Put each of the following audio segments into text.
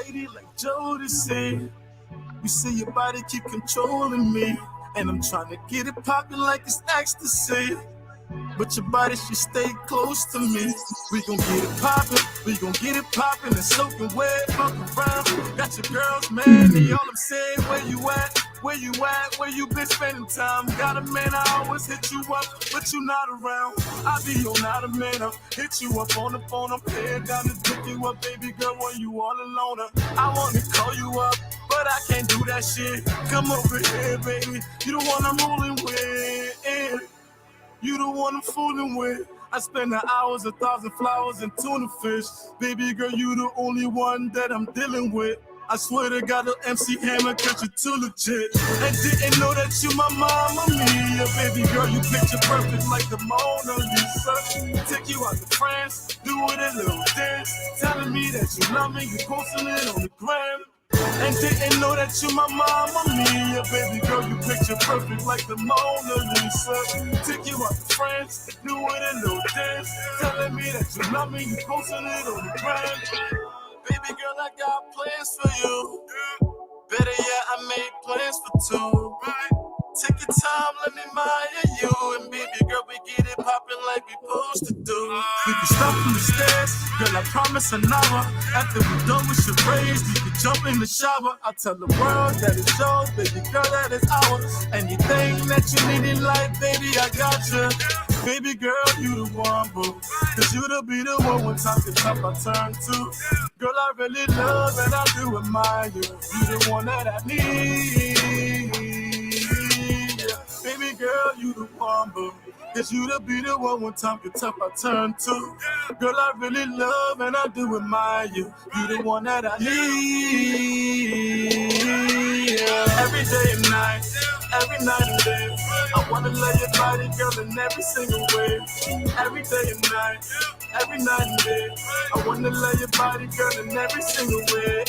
lady like Jodeci. You say your body keep controlling me, and I'm trying to get it poppin' like it's ecstasy. But your body should stay close to me. We gon' get it poppin', and soaking wet, fuck around. Got your girls mad, and all I'm saying, where you at? Where you been spending time? Got a man, I always hit you up, but you not around. I be on out of man, I hit you up on the phone, I'm head down to pick you up, baby girl, when you all alone. I wanna call you up, but I can't do that shit. Come over here, baby, you the one I'm rolling with. You the one I'm fooling with. I spend the hours, 1,000 flowers and tuna fish. Baby girl, you the only one that I'm dealing with. I swear to God, the MC Hammer, cause you too legit. And didn't know that you my mama mia. Baby girl, you picture perfect like the Mona Lisa. Take you out to France, doing a little dance. Telling me that you love me, you posting it on the gram. And didn't know that you my mama mia. Baby girl, you picture perfect like the Mona Lisa. Take you out to France, doing a little dance. Telling me that you love me, you posting it on the gram. Baby girl, I got plans for you. Better yet, I made plans for two. Take your time, let me admire you. And baby girl, we get it poppin' like we supposed to do. We can start from the stairs, girl, I promise an hour. After we're done with charades, we can jump in the shower. I'll tell the world that it's yours, baby girl, that it's ours. Anything that you need in life, baby, I got you. Baby girl, you the one, boo. Cause you to be the one when time gets up, I turn to. Girl, I really love and I do admire you. You the one that I need. Baby girl, you the one, boo. Cause you to be the one when time gets up, I turn to. Girl, I really love and I do admire you. You the one that I need. Every day and night, every night and day. I wanna love your body, girl, in every single way. Every day and night, every night and day. I wanna love your body, girl, in every single way.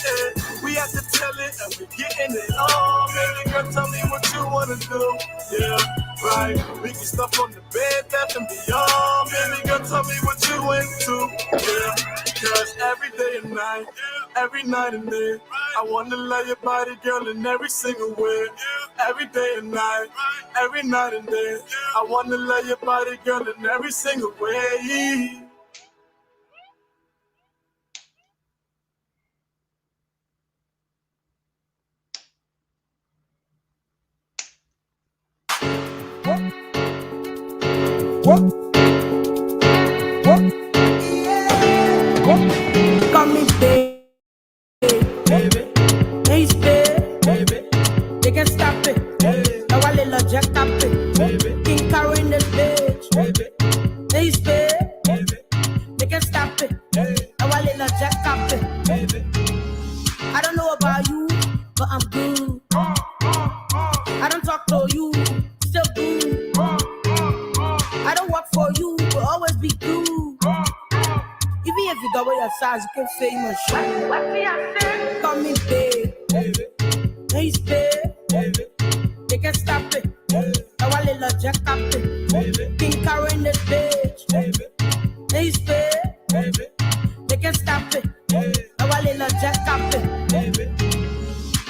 We have to tell it and we're getting it on. Baby girl, tell me what you wanna do. Yeah, right. We can stuff on the bed, bath and beyond. Baby girl, tell me what you into. Yeah, cause every day and night, every night and day. I wanna love your body, girl, in every single way. Every day and night, every night and day. I wanna love your body, girl, in every single way. What? Yeah. What? Call me baby. Hey, stay. They can stop it. Now I little jack up it. King Carol in the bitch. Hey, stay. They can stop it. Now I little jack up it. I don't know about you, but I'm good. I don't talk to you, still good. I don't work for you, but always be good. Even if you double your size, you can say my shit. What me I say? Call me babe. Hey, babe. They can stop it. Now I little jack up it. King Carol in the bitch. Hey, babe. They can stop it. Now I little jack up it.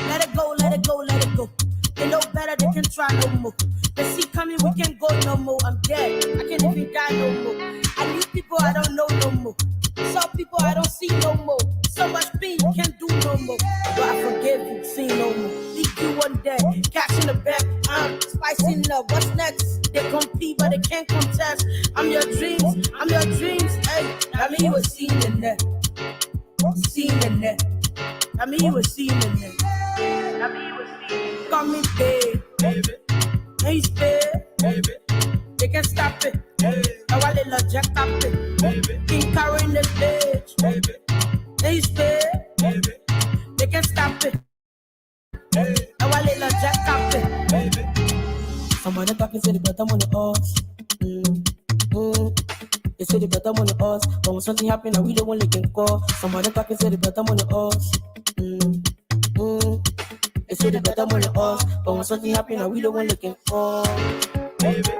Let it go, let it go, let it go. They know better, they can try no more. They see coming, we can't go no more. I'm dead, I can't even die no more. I need people I don't know no more. Some people I don't see no more. So much pain, can't do no more. But I forgive you, see no more. Leave you one day, cash in the back. Spicy love, what's next? They compete, but they can't contest. I'm your dreams, hey. I mean you were seen in there. Seen in there. I mean you were seen in there. I mean you were seen. Call me babe. Hey, babe. They can stop it. Now I little jack up it. King Carol in the bitch. Hey, babe. They can stop it. Now I little jack up it. Somebody talking say the bottom on the horse. They say the bottom on the horse. But when something happen, I really want to can call. Somebody talking say the bottom on the horse. They say the bottom on the horse. But when something happen, I really want to can call. Baby.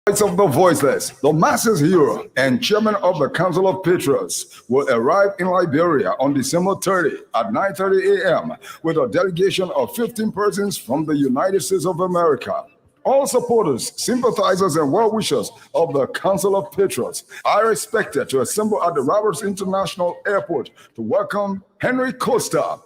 Voice of the voiceless, the masses hero, and chairman of the Council of Patriots will arrive in Liberia on December 30 at 9:30 a.m. with a delegation of 15 persons from the United States of America. All supporters, sympathizers, and well-wishers of the Council of Patriots are expected to assemble at the Roberts International Airport to welcome Henry Costa.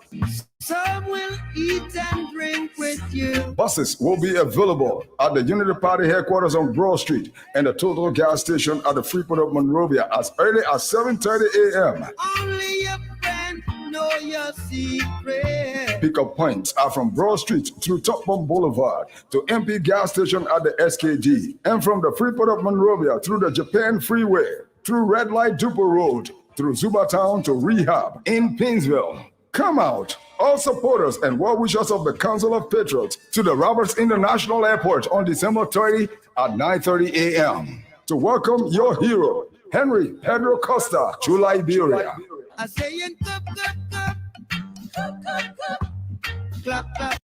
Some will eat and drink with you. Buses will be available at the Unity Party headquarters on Broad Street and the Total gas station at the Freeport of Monrovia as early as 7:30 a.m. Only your friend know your secret. Pickup points are from Broad Street through Topbomb Boulevard to MP gas station at the SKG, and from the Freeport of Monrovia through the Japan Freeway, through Red Light Dupont Road, through Zubatown to Rehab in Painesville. Come out, all supporters and well-wishers of the Council of Patriots, to the Roberts International Airport on December 30 at 9:30 a.m. to welcome your hero, Henry Pedro Costa, to Liberia. I say in cup, cup, cup, cup, cup, cup, clap, clap.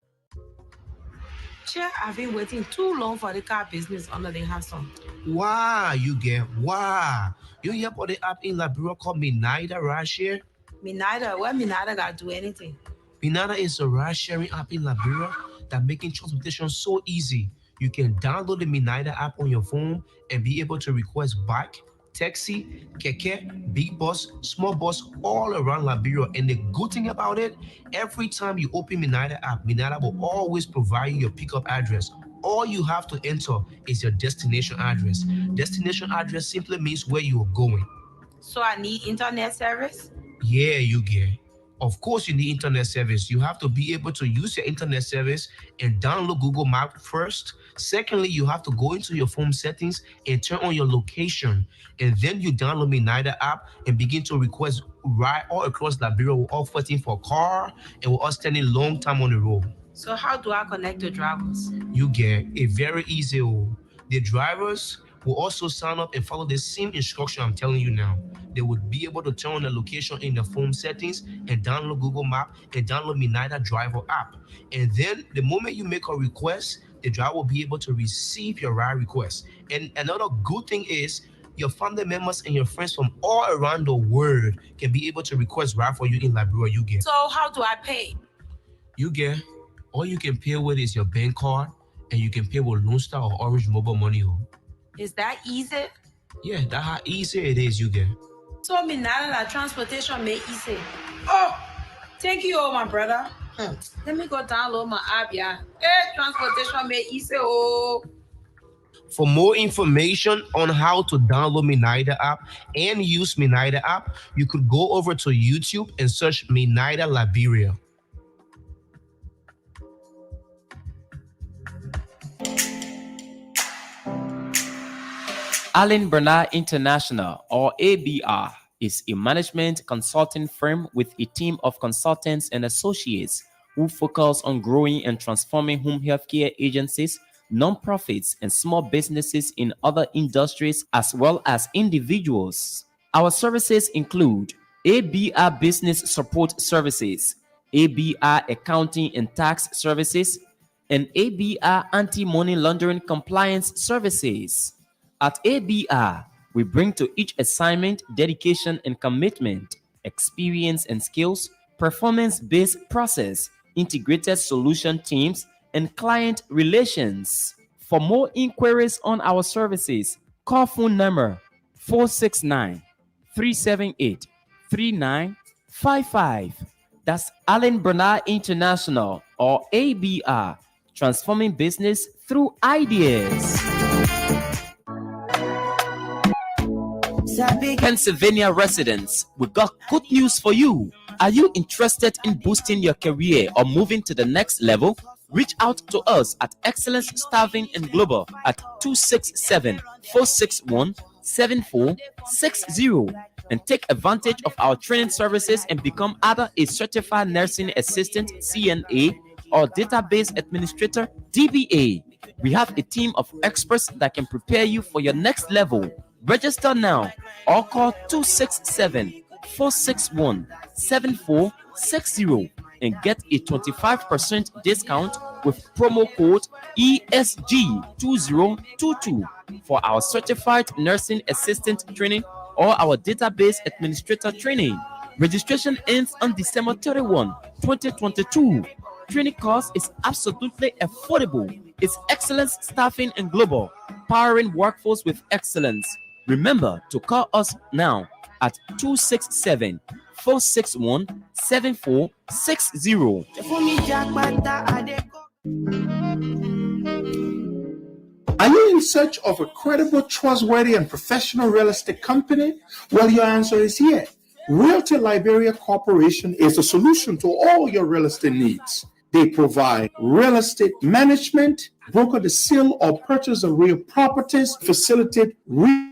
Chair, I've been waiting too long for the car business under the hustle. Wow, you get wow. You hear about the app in Liberia called Minator right here? Minator, what Minator got to do anything? Minator is a ride-sharing app in Liberia that making transportation so easy. You can download the Minator app on your phone and be able to request bike, taxi, keke, big bus, small bus all around Liberia. And the good thing about it, every time you open Minator app, Minator will always provide you your pickup address. All you have to enter is your destination address. Destination address simply means where you are going. So I need internet service? Yeah, you get. Of course, you need internet service. You have to be able to use your internet service and download Google Maps first. Secondly, you have to go into your phone settings and turn on your location. And then you download Minator app and begin to request ride all across Liberia. We're all fighting for a car and we're all standing long time on the road. So how do I connect the drivers? You get it very easy. The drivers will also sign up and follow the same instruction I'm telling you now. They would be able to turn on the location in the phone settings and download Google Maps and download Minator Driver app. And then the moment you make a request, the driver will be able to receive your ride request. And another good thing is your family members and your friends from all around the world can be able to request ride for you in Liberia. You get. So how do I pay? You get. All you can pay with is your bank card, and you can pay with Lone Star or Orange Mobile Money. Is that easy? Yeah, that's how easy it is, you get. So Minator that transportation made easy. Oh, thank you, my brother. Let me go download my app, yeah. Hey, transportation made easy, oh. For more information on how to download Minator app and use Minator app, you could go over to YouTube and search Minator Liberia. Allen Bernard International, or ABR, is a management consulting firm with a team of consultants and associates who focus on growing and transforming home healthcare agencies, nonprofits, and small businesses in other industries as well as individuals. Our services include ABR Business Support Services, ABR Accounting and Tax Services, and ABR Anti-Money Laundering Compliance Services. At ABR, we bring to each assignment dedication and commitment, experience and skills, performance-based process, integrated solution teams, and client relations. For more inquiries on our services, call phone number 469-378-3955. That's Allen Bernard International, or ABR, transforming business through ideas. Pennsylvania residents, we got good news for you. Are you interested in boosting your career or moving to the next level? Reach out to us at Excellence Staffing and Global at 267-461-7460 and take advantage of our training services and become either a certified nursing assistant CNA or database administrator DBA. We have a team of experts that can prepare you for your next level. Register now or call 267-461-7460 and get a 25% discount with promo code ESG2022. for our certified nursing assistant training or our database administrator training. Registration ends on December 31, 2022. Training cost is absolutely affordable. It's excellence staffing and global, powering workforce with excellence. Remember to call us now at 267-461-7460. Are you in search of a credible, trustworthy, and professional real estate company? Well, your answer is yes. Realty Liberia Corporation is a solution to all your real estate needs. They provide real estate management, broker the sale or purchase of real properties, facilitate real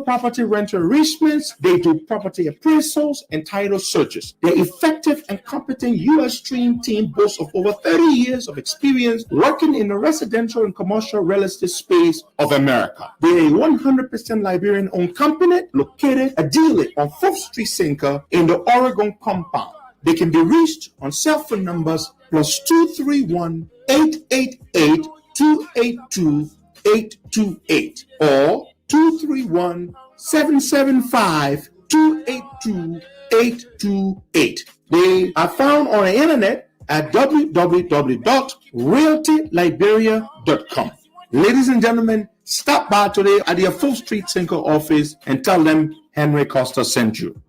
property rental arrangements. They do property appraisals and title searches. Their effective and competent U.S. trained team boasts of over 30 years of experience working in the residential and commercial real estate space of America. They are a 100% Liberian-owned company located ideally on 4th Street Sinker in the Oregon compound. They can be reached on cell phone numbers +231-888-282-828 or 231-775-282-828. They are found on the internet at www.realtyliberia.com. Ladies and gentlemen, stop by today at their 4th Street Sinker office and tell them Henry Costa sent you.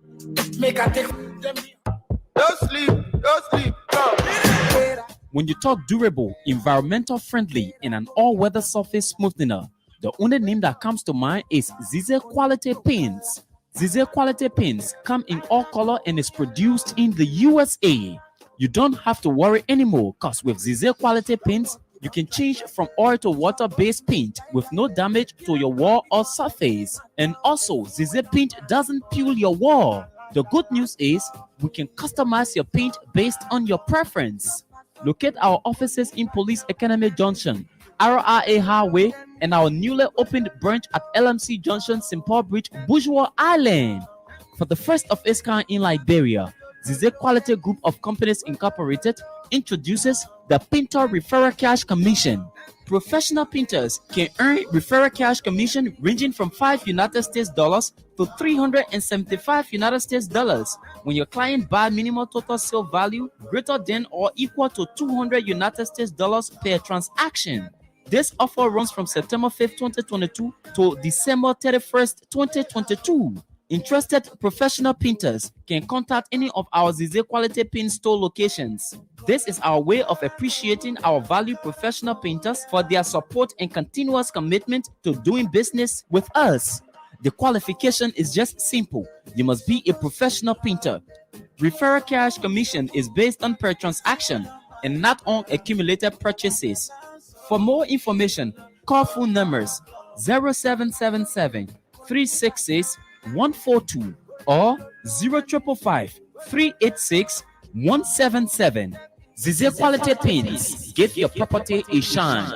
When you talk durable, environmental friendly, and an all-weather surface smoothener, the only name that comes to mind is Zize Quality Paints. Zize Quality Paints come in all color and is produced in the USA. You don't have to worry anymore, because with Zize Quality Paints, you can change from oil to water-based paint with no damage to your wall or surface. And also, Zize Paint doesn't peel your wall. The good news is we can customize your paint based on your preference. Locate our offices in Police Academy Junction, RRA Highway, and our newly opened branch at LMC Junction, St. Paul Bridge, Bourgeois Island. For the first of its kind in Liberia, Zize Quality Group of Companies Incorporated introduces the Painter Referral Cash Commission. Professional painters can earn referral cash commission ranging from $5 United States dollars to $375 United States dollars when your client buy minimum total sale value greater than or equal to $200 United States dollars per transaction. This offer runs from September 5th, 2022 to December 31st, 2022. Interested professional painters can contact any of our Zize Quality Paint store locations. This is our way of appreciating our valued professional painters for their support and continuous commitment to doing business with us. The qualification is just simple. You must be a professional painter. Referral cash commission is based on per transaction and not on accumulated purchases. For more information, call phone numbers 0777 366 142 or 0555 386 177. Zize Quality Paints. Give your property a shine.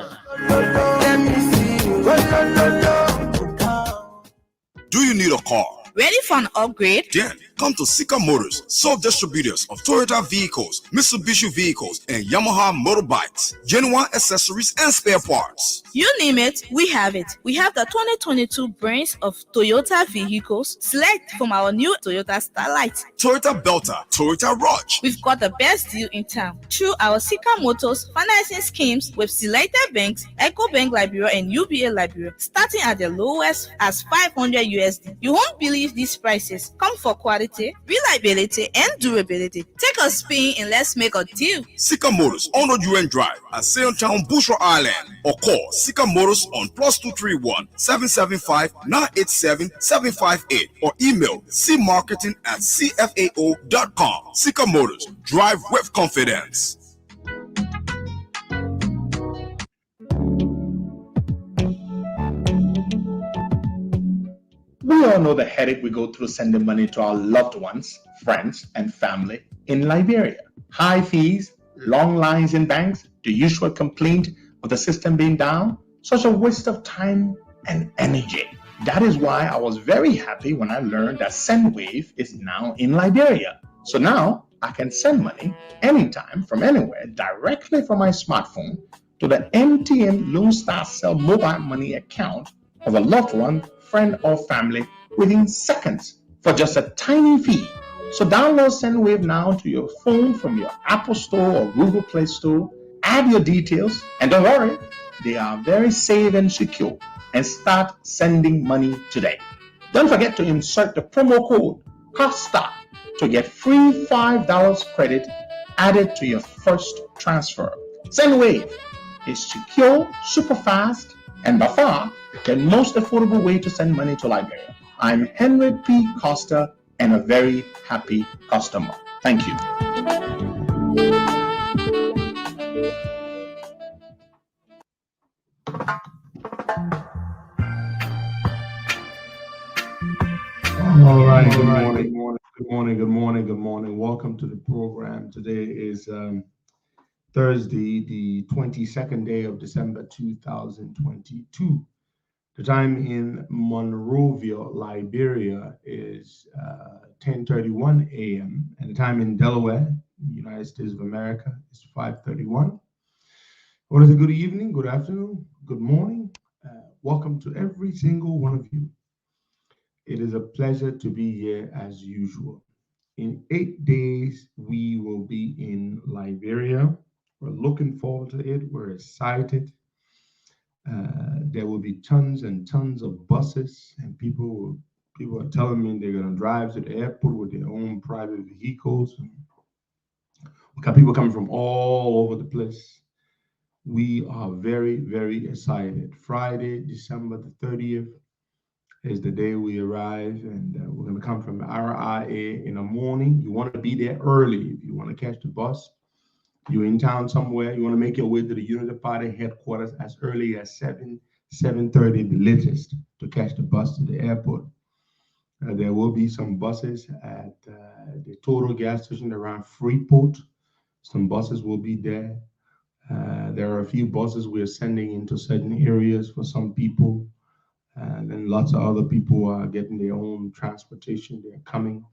Do you need a car? Ready for an upgrade? Then come to Sika Motors, sole distributors of Toyota vehicles, Mitsubishi vehicles, and Yamaha motorbikes, genuine accessories and spare parts. You name it, we have it. We have the 2022 brands of Toyota vehicles. Select from our new Toyota Starlight, Toyota Belter, Toyota Rush. We've got the best deal in town through our Sika Motors financing schemes with selected banks, EcoBank Liberia and UBA Liberia, starting at the lowest as $500 USD. You won't believe these prices. Come for quality, reliability, and durability. Take a spin and let's make a deal. Sika Motors on the UN Drive at Sailtown, Bourgeois Island, or call Sika Motors on +231 775 987 758 or email cmarketing@cfao.com. Sika Motors, drive with confidence. We all know the headache we go through sending money to our loved ones, friends, and family in Liberia. High fees, long lines in banks, the usual complaint of the system being down, such a waste of time and energy. That is why I was very happy when I learned that SendWave is now in Liberia. So now I can send money anytime from anywhere directly from my smartphone to the MTN Lone Star Cell mobile money account of a loved one, friend, or family within seconds for just a tiny fee. So download SendWave now to your phone from your Apple Store or Google Play Store. Add your details, and don't worry, they are very safe and secure. And start sending money today. Don't forget to insert the promo code COSTA to get free $5 credit added to your first transfer. SendWave is secure, super fast, and by far the most affordable way to send money to Liberia. I'm Henry P. Costa and a very happy customer. Thank you. All right, good morning. Welcome to the program. Today is Thursday, the 22nd day of December 2022. The time in Monrovia, Liberia is 10:31 a.m. and the time in Delaware, United States of America, is 5:31. What is a good evening, good afternoon, good morning? Welcome to every single one of you. It is a pleasure to be here as usual. In 8 days, we will be in Liberia. We're looking forward to it. We're excited. There will be tons and tons of buses, and people are telling me they're going to drive to the airport with their own private vehicles. We got people coming from all over the place. We are very, very excited. Friday, December the 30th, is the day we arrive, and we're going to come from RIA in the morning. You want to be there early. If you want to catch the bus, you're in town somewhere, you want to make your way to the Unity Party headquarters as early as 7:30 the latest to catch the bus to the airport. There will be some buses at the Total gas station around Freeport. Some buses will be there. There are a few buses we're sending into certain areas for some people. And then lots of other people are getting their own transportation. They're coming.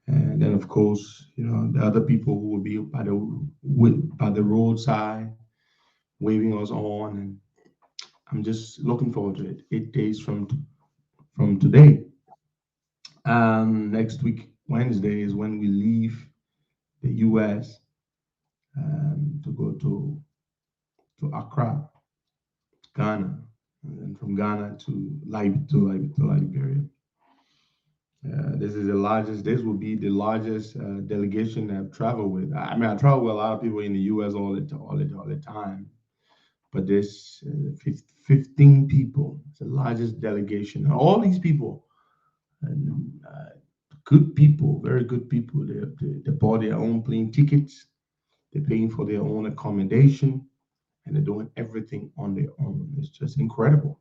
And then, of course, the other people who will be by the roadside waving us on. And I'm just looking forward to it. 8 days from today. Next week, Wednesday, is when we leave the U.S. To go to Accra, Ghana. And then from Ghana to Liberia. This will be the largest delegation I've traveled with. I mean, I travel with a lot of people in the U.S. all the time, but this 15 people, it's the largest delegation. And all these people, good people, very good people. They bought their own plane tickets. They're paying for their own accommodation. And they're doing everything on their own. It's just incredible.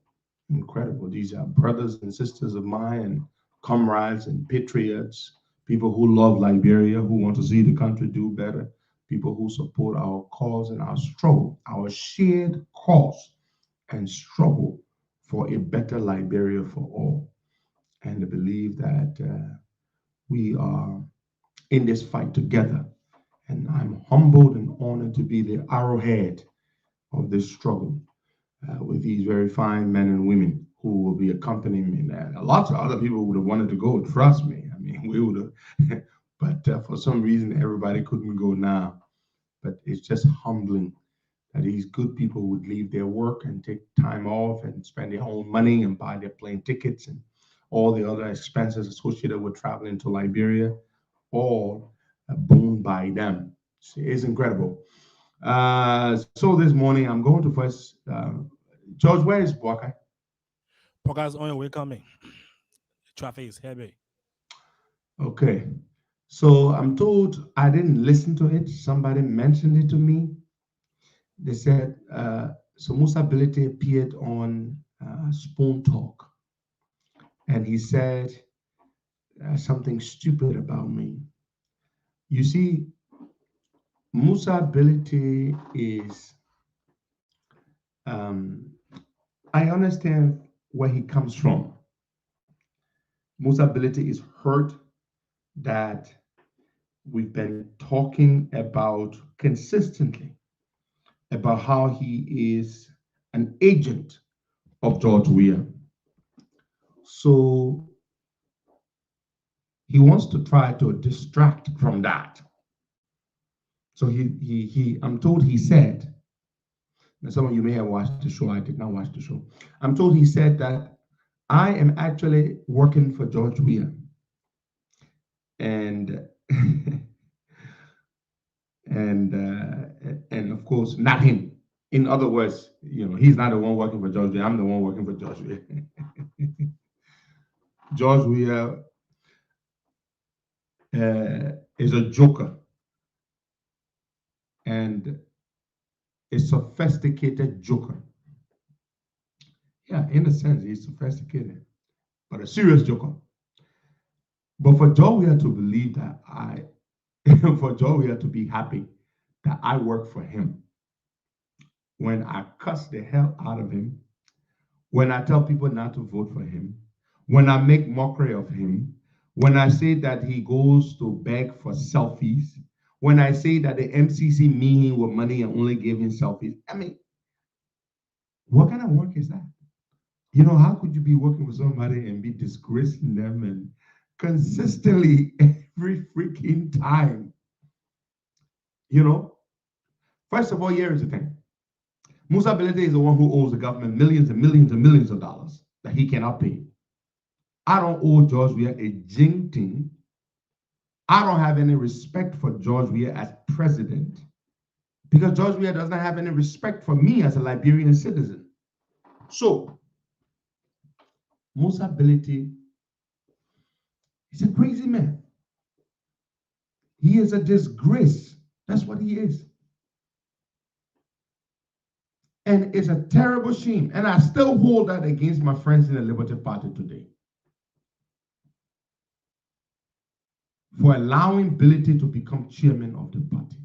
These are brothers and sisters of mine and comrades and patriots, people who love Liberia, who want to see the country do better, people who support our cause and our struggle, our shared cause and struggle for a better Liberia for all. And to believe that we are in this fight together. And I'm humbled and honored to be the arrowhead of this struggle with these very fine men and women who will be accompanying me. And lots of other people would have wanted to go, trust me. I mean, we would have, but for some reason, everybody couldn't go now. But it's just humbling that these good people would leave their work and take time off and spend their own money and buy their plane tickets and all the other expenses associated with traveling to Liberia, all borne by them. It's incredible. So this morning I'm going to first George, where is Boakai? Boakai's on your way coming. Traffic is heavy. Okay. So I'm told I didn't listen to it. Somebody mentioned it to me. They said so Musa Ability appeared on Spoon Talk, and he said something stupid about me. You see, Musa Ability is I understand where he comes from. Musa Ability is hurt that we've been talking about consistently about how he is an agent of George Weah. So he wants to try to distract from that. So I'm told he said, and some of you may have watched the show, I did not watch the show. I'm told he said that I am actually working for George Weah. And and of course, not him. In other words, he's not the one working for George Weah. I'm the one working for George Weah. George Weah is a joker and a sophisticated joker. Yeah, in a sense, he's sophisticated, but a serious joker. But for George Weah to believe that for George Weah to be happy that I work for him, when I cuss the hell out of him, when I tell people not to vote for him, when I make mockery of him, when I say that he goes to beg for selfies, when I say that the MCC meet him with money and only give him selfies, I mean, what kind of work is that? How could you be working with somebody and be disgracing them and consistently every freaking time? First of all, here is the thing. Musa Belete is the one who owes the government millions and millions and millions of dollars that he cannot pay. I don't owe George Weah a jing-ting. I don't have any respect for George Weah as president because George Weah doesn't have any respect for me as a Liberian citizen. So, Musa Belete is a crazy man. He is a disgrace. That's what he is. And it's a terrible shame. And I still hold that against my friends in the Liberty Party today for allowing Belete to become chairman of the party.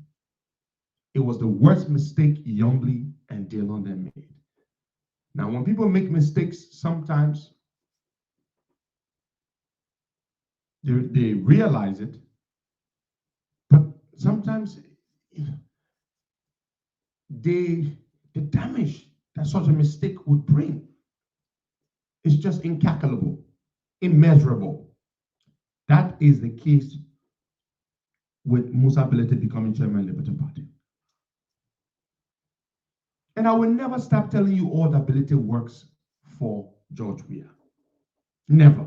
It was the worst mistake Yombly and Dillon made. Now, when people make mistakes, sometimes they realize it, but sometimes the damage that such a mistake would bring is just incalculable, immeasurable. That is the case with Musa Belete becoming chairman of the Liberty Party. And I will never stop telling you all that Belete works for George Weah. Never.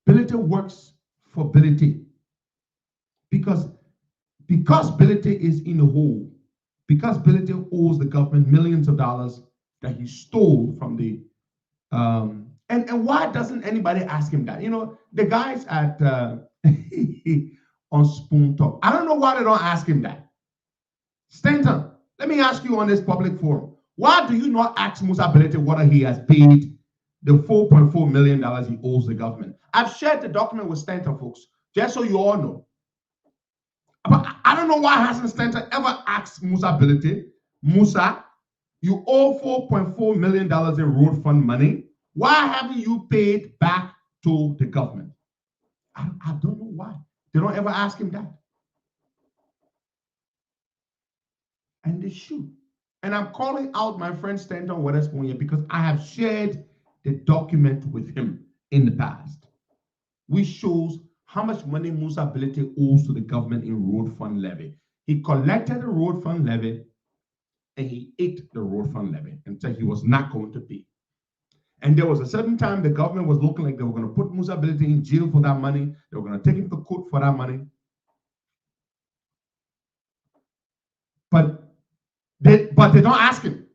Belete works for Belete because Belete is in a hole, because Belete owes the government millions of dollars that he stole from the and why doesn't anybody ask him that? The guys at on Spoon Talk, I don't know why they don't ask him that. Stanton, let me ask you on this public forum, why do you not ask Musa Belete whether he has paid the $4.4 million he owes the government? I've shared the document with Stanton, folks, just so you all know. But I don't know why hasn't Stanton ever asked Musa Belete, Musa, you owe $4.4 million in road fund money. Why haven't you paid back to the government? I don't know why. They don't ever ask him that. And they should. And I'm calling out my friend Stanton Weatherspoon here because I have shared the document with him in the past, which shows how much money Musa Belete owes to the government in road fund levy. He collected the road fund levy and he ate the road fund levy and said he was not going to pay. And there was a certain time the government was looking like they were going to put Musa Belete in jail for that money. They were going to take him to court for that money. But they don't ask him.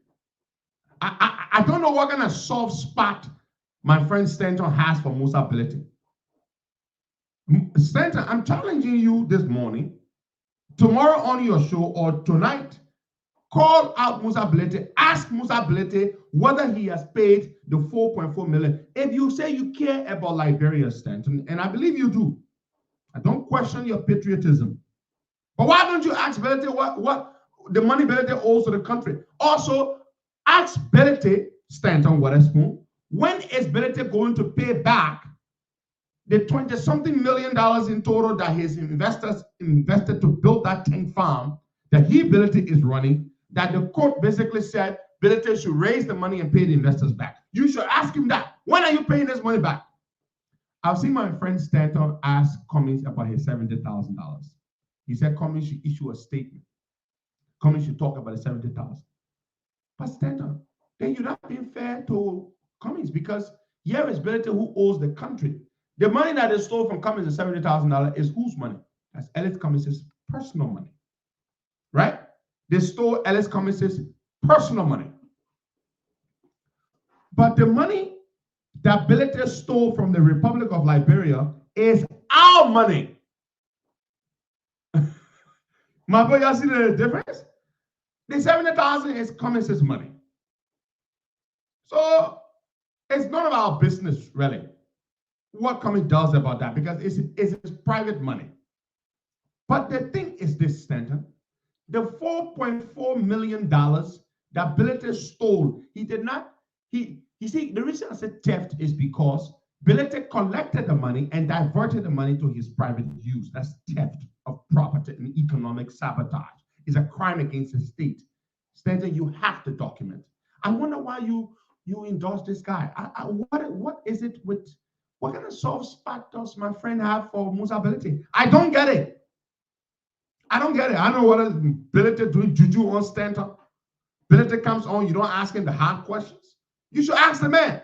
I don't know what kind of soft spot my friend Stanton has for Musa Belete. Stanton, I'm challenging you this morning, tomorrow on your show or tonight, call out Musa Belete, ask Musa Belete whether he has paid the $4.4 million. If you say you care about Liberia, Stanton, and I believe you do, I don't question your patriotism. But why don't you ask Belete what the money Belete owes to the country? Also, ask Belete, Stanton Weatherspoon, when is Belete going to pay back the 20-something million in total that his investors invested to build that tank farm that Bility is running, that the court basically said Bility should raise the money and pay the investors back. You should ask him that. When are you paying this money back? I've seen my friend Stanton ask Cummings about his $70,000. He said Cummings should issue a statement. Cummings should talk about the $70,000. But Stanton, then you're not being fair to Cummings, because here is Bility who owes the country. The money that is stole from Cummings, the $70,000, is whose money? That's Ellis Cummings' personal money, right? They stole Ellis Cummings' personal money. But the money that Bility stole from the Republic of Liberia is our money. My boy, y'all see the difference? The $70,000 is Cummings' money. So it's none of our business, really, what Cummings does about that, because it's his private money. But the thing is this, Stanton, the $4.4 million that Bility stole, he did not, you see, the reason I said theft is because Bility collected the money and diverted the money to his private use. That's theft of property and economic sabotage. It's a crime against the state. Stanton, you have to document. I wonder why you endorse this guy. What is it with, what kind of soft spot does my friend have for Musa Bility? I don't get it. I don't get it. I don't know what is Bility doing juju on Stanton. Bility comes on, you don't ask him the hard questions. You should ask the man,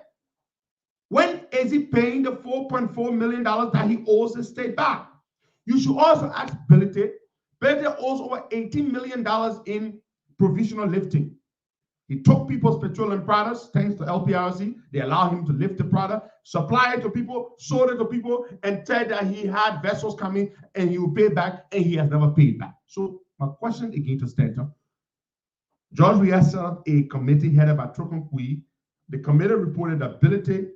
when is he paying the $4.4 million that he owes the state back? You should also ask Bility. Bility owes over $18 million in provisional lifting. He took people's petroleum products, thanks to LPRC. They allowed him to lift the product, supply it to people, sold it to people, and said that he had vessels coming and he will pay back, and he has never paid back. So my question again to Stanton, George Weah set up a committee headed by Trokon Kui. The committee reported that Bility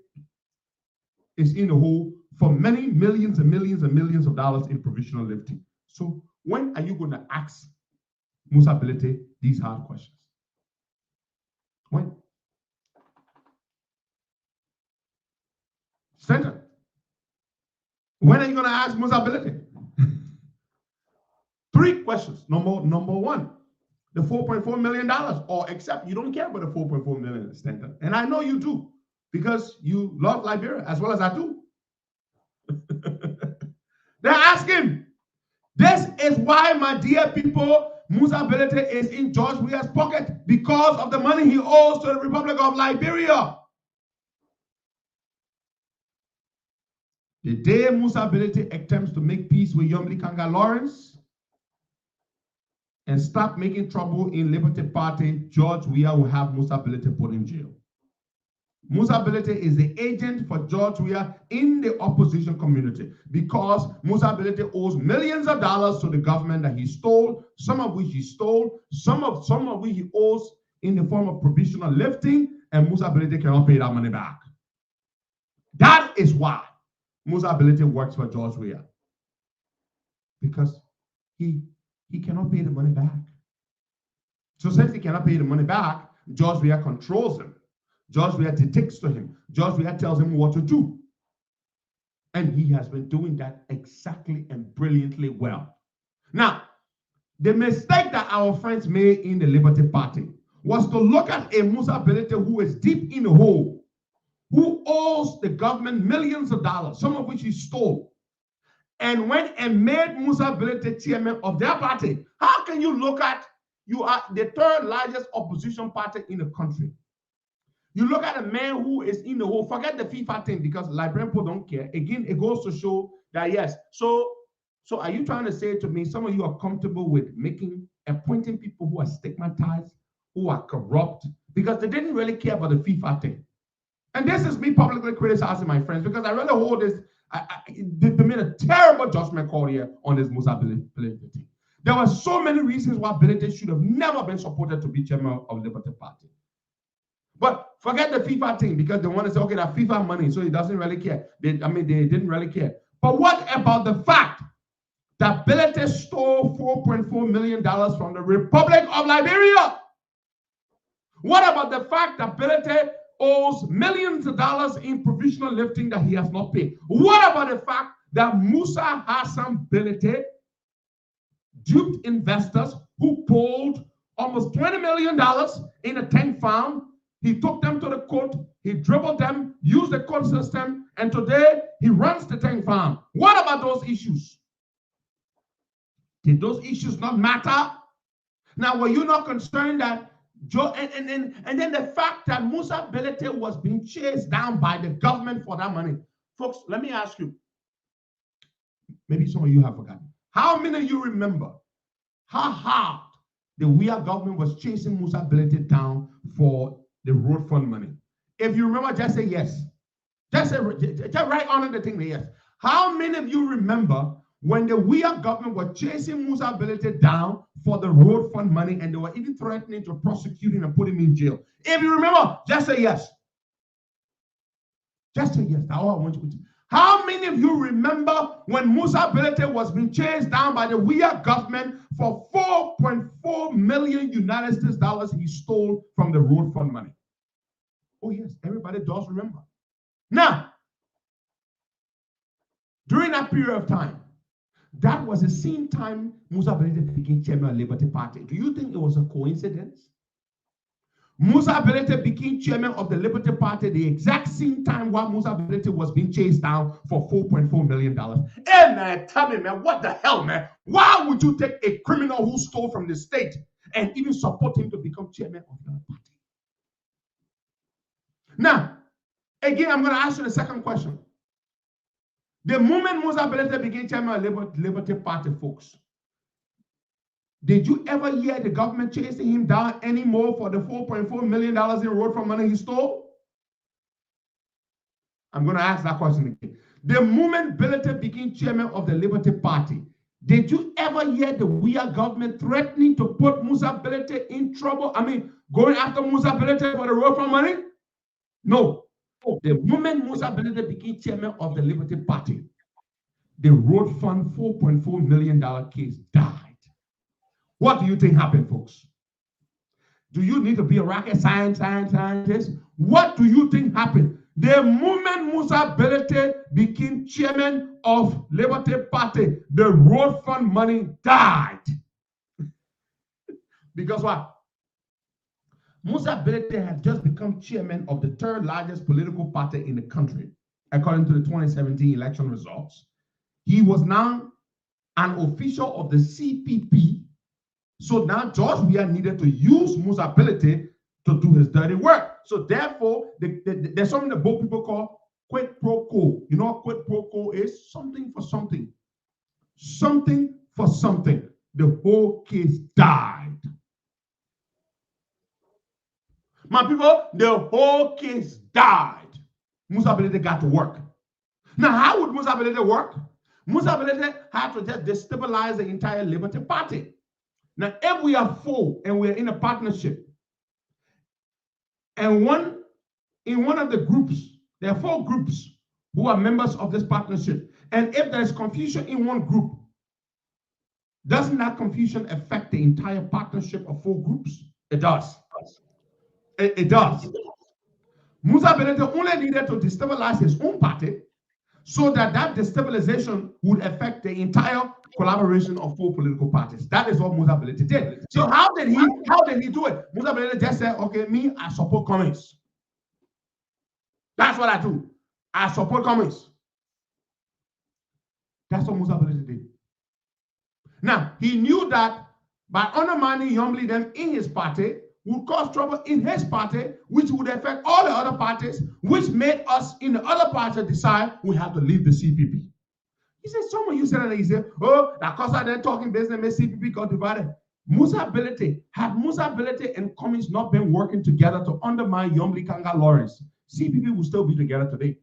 is in the hole for many millions and millions and millions of dollars in provisional lifting. So when are you going to ask Musa Bility these hard questions? When? Stanton, when are you going to ask Musa Bility? 3 questions. Number one, the $4.4 million, or except you don't care about the $4.4 million, Stanton. And I know you do, because you love Liberia as well as I do. They're asking, this is why, my dear people, Musa Bility is in George Weah's pocket, because of the money he owes to the Republic of Liberia. The day Musa Bility attempts to make peace with Yomli Kanga Lawrence and stop making trouble in Liberty Party, George Weah will have Musa Bility put in jail. Musa Bility is the agent for George Weah in the opposition community, because Musa Bility owes millions of dollars to the government that he stole, some of which he stole, some of which he owes in the form of provisional lifting, and Musa Bility cannot pay that money back. That is why Musa Bility works for George Weah, because he cannot pay the money back. So since he cannot pay the money back, George Weah controls him. George Weah dictates to him. George Weah tells him what to do. And he has been doing that exactly and brilliantly well. Now, the mistake that our friends made in the Liberty Party was to look at a Musa Bility who is deep in the hole, who owes the government millions of dollars, some of which he stole, and went and made Musa Bility chairman of their party. How can you look at, you are the 3rd largest opposition party in the country. You look at a man who is in the hole, forget the FIFA thing, because Liberian people don't care. Again, it goes to show that, yes. So are you trying to say to me, some of you are comfortable with appointing people who are stigmatized, who are corrupt, because they didn't really care about the FIFA thing? And this is me publicly criticizing my friends, because I really hold this. They made a terrible judgment call here on this Musa Bility thing. There were so many reasons why Bility should have never been supported to be chairman of Liberty Party. But forget the FIFA thing, because they want to say, okay, that FIFA money, so he doesn't really care. They didn't really care. But what about the fact that Bility stole $4.4 million from the Republic of Liberia? What about the fact that Bility owes millions of dollars in provisional lifting that he has not paid? What about the fact that Musa Hassan Bility duped investors who pulled almost $20 million in a tank farm. He took them to the court, he dribbled them, used the court system, and today he runs the tank farm. What about those issues? Did those issues not matter? Now, were you not concerned that Joe, and then the fact that Musa Belete was being chased down by the government for that money? Folks, let me ask you, maybe some of you have forgotten. How many of you remember how hard the Weah government was chasing Musa Belete down for the road fund money? If you remember, just say yes. Just write on the thing, yes. How many of you remember when the Weah government was chasing Musa Belete down for the road fund money, and they were even threatening to prosecute him and put him in jail? If you remember, just say yes. Just say yes. That's all I want you to do. How many of you remember when Musa Belete was being chased down by the Weah government for $4.4 million United States dollars he stole from the road fund money? Oh yes, everybody does remember. Now, during that period of time, that was the same time Musa Belete became chairman of the Liberty Party. Do you think it was a coincidence? Musa Belete became chairman of the Liberty Party the exact same time while Musa Belete was being chased down for $4.4 million. Hey man, tell me, man, what the hell, man? Why would you take a criminal who stole from the state and even support him to become chairman of the party? Now, again, I'm going to ask you the second question. The moment Musa Belete became chairman of the Liberty Party, folks, did you ever hear the government chasing him down anymore for the $4.4 million in road fund money he stole? I'm going to ask that question again. The moment Belete became chairman of the Liberty Party, did you ever hear the Weah government threatening to put Musa Belete in trouble? I mean, going after Musa Belete for the road fund money? No. The moment Musa Belete became chairman of the Liberty Party, the road fund $4.4 million case died. What do you think happened, folks? Do you need to be a rocket scientist? What do you think happened? The moment Musa Belete became chairman of Liberty Party, the road fund money died. Because what? Musa Belete had just become chairman of the third largest political party in the country, according to the 2017 election results. He was now an official of the CPP. So now George Weah needed to use Musa Belete to do his dirty work. So therefore, there's something that both people call quid pro quo. You know what quid pro quo is? Something for something. Something for something. The whole case died. My people, the whole case died. Musa Belete got to work. Now, how would Musa Belete work? Musa Belete had to just destabilize the entire Liberty Party. Now, if we are four and we're in a partnership, and in one of the groups, there are four groups who are members of this partnership, and if there's confusion in one group, doesn't that confusion affect the entire partnership of four groups? It does. It does. Musa Belete only needed to destabilize his own party so that destabilization would affect the entire collaboration of four political parties. That is what Musa Belete did. So how did he do it? Musa Belete just said, okay, me, I support Cummings. That's what I do. I support Cummings. That's what Musa Belete did. Now, he knew that by undermining young leaders in his party would cause trouble in his party, which would affect all the other parties, which made us in the other party decide we have to leave the CPP. He said, some of you said that, he said, oh, that Costa then talking business, made CPP got divided. Musa Belete and Cummings not been working together to undermine Yomli Kanga Lawrence, CPP will still be together today.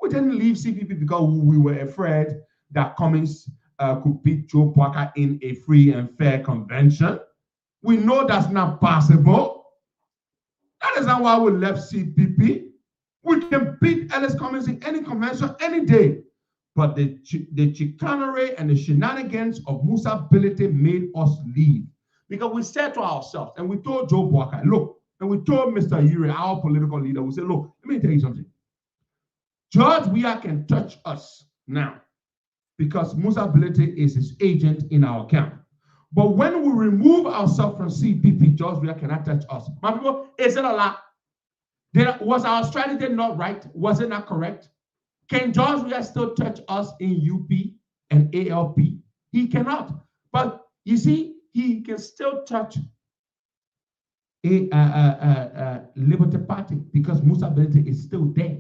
We didn't leave CPP because we were afraid that Cummings could beat Joe Parker in a free and fair convention. We know that's not possible. That is not why we left CPP. We can beat Ellis Cummings in any convention any day. But the chicanery and the shenanigans of Musa Belete made us leave. Because we said to ourselves, and we told Joe Parker, look, and we told Mr. Yuri, our political leader, we said, look, let me tell you something. George Weah can touch us now because Musa Belete is his agent in our camp. But when we remove ourselves from CPP, George Weah cannot touch us. My people, is it a lot? Was our strategy not right? Was it not correct? Can George Weah still touch us in UP and ALP? He cannot. But you see, he can still touch a Liberty Party because Musa Belete is still there.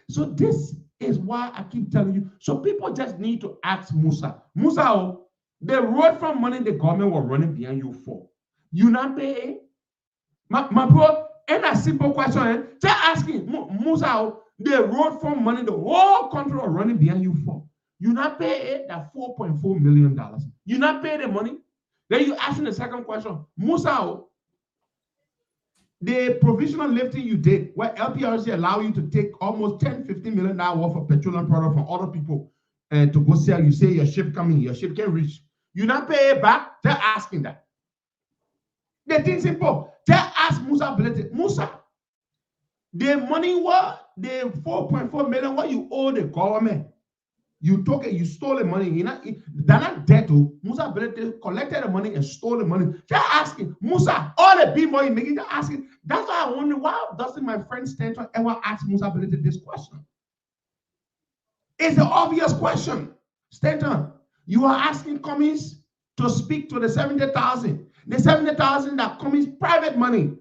So this is why I keep telling you. So people just need to ask Musa. Musa, the road from money the government was running behind you for. You not pay? My bro, and a simple question, just asking Musa, the road from money the whole country was running behind you for. You not pay that $4.4 million. You not pay the money. Then you asking the second question, Musa, the provisional lifting you did, where LPRC allow you to take almost $10-15 million worth of petroleum product from other people and to go sell. You say your ship coming, your ship can reach. You not pay it back. They're asking that. The thing simple. Just ask Musa Belete. Musa, the money what the 4.4 million what you owe the government. You took it, you stole the money. They're not dead to Musa Belete collected the money and stole the money. Just asking Musa, all the big money making, just asking. That's why I wonder why doesn't my friend Stanton ever ask Musa Belete this question? It's an obvious question. Stanton, you are asking Cummings to speak to the 70,000. The 70,000 that Cummings private money.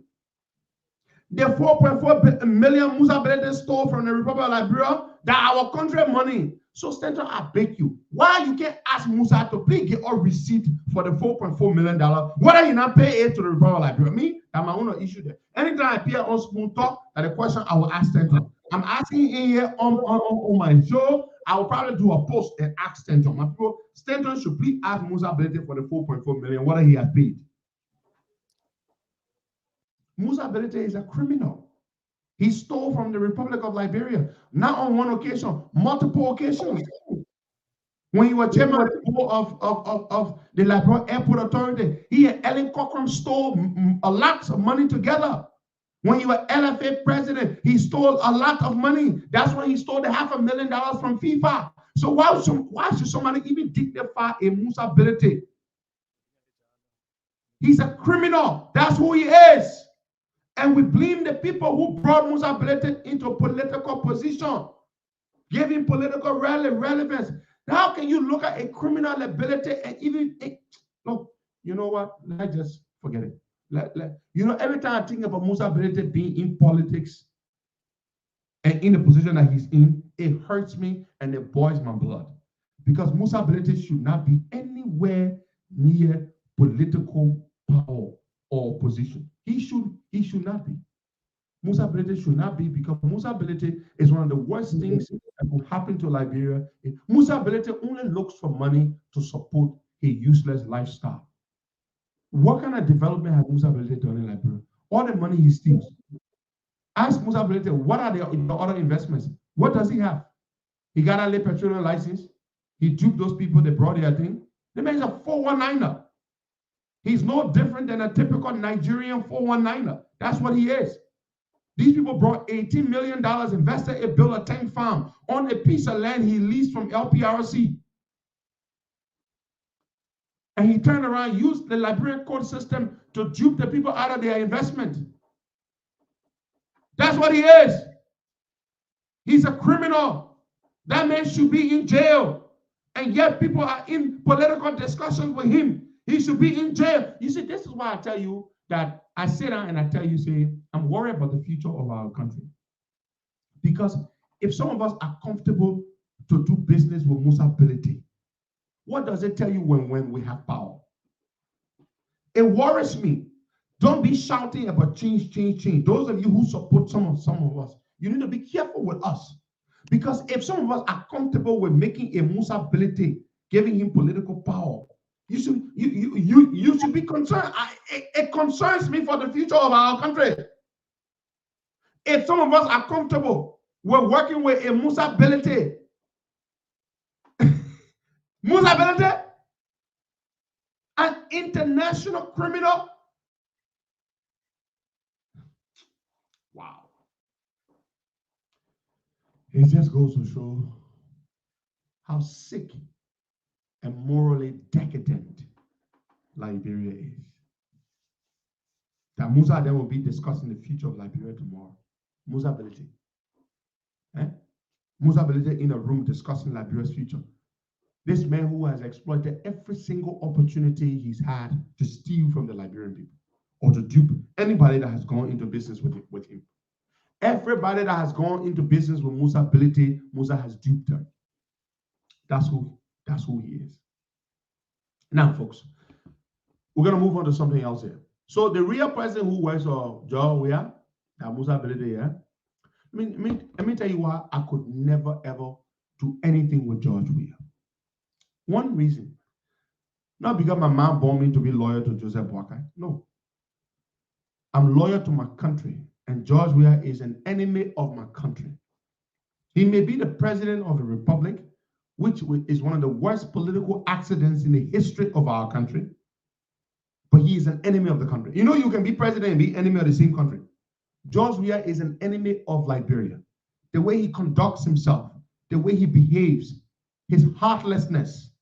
The 4.4 million Musa Belete stole from the Republic of Liberia, that our country money. So Stanton, I beg you, why you can't ask Musa to please get a receipt for the $4.4 million, whether you not pay it to the Republic of Liberia? Me, that's my own issue there. Anytime I appear on Spoon Talk, that the question I will ask Stanton. I'm asking in here on my show. I will probably do a post and ask Stanton. My people, Stanton should please ask Musa Belete for the 4.4 million, whether he has paid. Musa Belete is a criminal. He stole from the Republic of Liberia, not on one occasion, multiple occasions. When he was chairman of the Liberia Airport Authority, he and Ellen Cochran stole a lot of money together. When he was LFA president, he stole a lot of money. That's when he stole the $500,000 from FIFA. So why should somebody even dignify a Musa Belete? He's a criminal. That's who he is. And we blame the people who brought Musa Belete into political position, giving political relevance. How can you look at a criminal ability and even look? You know what? Let's just forget it. Every time I think about Musa Belete being in politics and in the position that he's in, it hurts me and it boils my blood. Because Musa Belete should not be anywhere near political power or position. He should not be. Musa Belete should not be, because Musa Belete is one of the worst things that will happen to Liberia. Musa Belete only looks for money to support a useless lifestyle. What kind of development has Musa Belete done in Liberia? All the money he steals. Ask Musa Belete, what are the other investments? What does he have? He got a petroleum license. He duped those people that brought their thing. The man is a 419er. He's no different than a typical Nigerian 419er. That's what he is. These people brought $18 million, invested and built a tank farm on a piece of land he leased from LPRC. And he turned around, used the Liberian court system to dupe the people out of their investment. That's what he is. He's a criminal. That man should be in jail. And yet people are in political discussions with him. He should be in jail. You see, this is why I tell you that I sit down and I tell you, say, I'm worried about the future of our country. Because if some of us are comfortable to do business with Musa Belete, what does it tell you when we have power? It worries me. Don't be shouting about change, change, change. Those of you who support some of us, you need to be careful with us. Because if some of us are comfortable with making a Musa Belete, giving him political power, you should be concerned. It concerns me for the future of our country. If some of us are comfortable with working with a Musa Belete, Musa Belete, an international criminal. Wow. It just goes to show how sick and morally decadent Liberia is. That Musa then will be discussing the future of Liberia tomorrow. Musa Ability. Musa Ability in a room discussing Liberia's future. This man who has exploited every single opportunity he's had to steal from the Liberian people or to dupe anybody that has gone into business with him. Everybody that has gone into business with Musa Ability, Musa has duped them. That's who he is. Now, folks, we're going to move on to something else here. So the real person who works for Weah, that Musa Ability, yeah? Let me tell you why I could never, ever do anything with George Weah. One reason, not because my mom born me to be loyal to Joseph Boakai. No. I'm loyal to my country, and George Weah is an enemy of my country. He may be the president of the republic, which is one of the worst political accidents in the history of our country, but he is an enemy of the country. You know, you can be president and be enemy of the same country. George Weah is an enemy of Liberia. The way he conducts himself, the way he behaves, his heartlessness,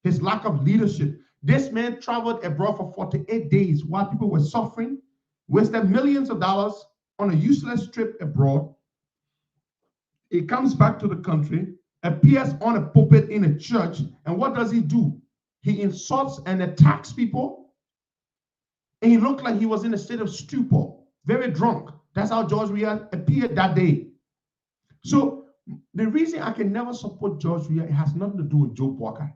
his lack of leadership. This man traveled abroad for 48 days while people were suffering, wasted millions of dollars on a useless trip abroad. He comes back to the country, appears on a pulpit in a church, and what does he do? He insults and attacks people, and he looked like he was in a state of stupor, very drunk. That's how George Weah appeared that day. So the reason I can never support George Weah, it has nothing to do with Joe Boakai.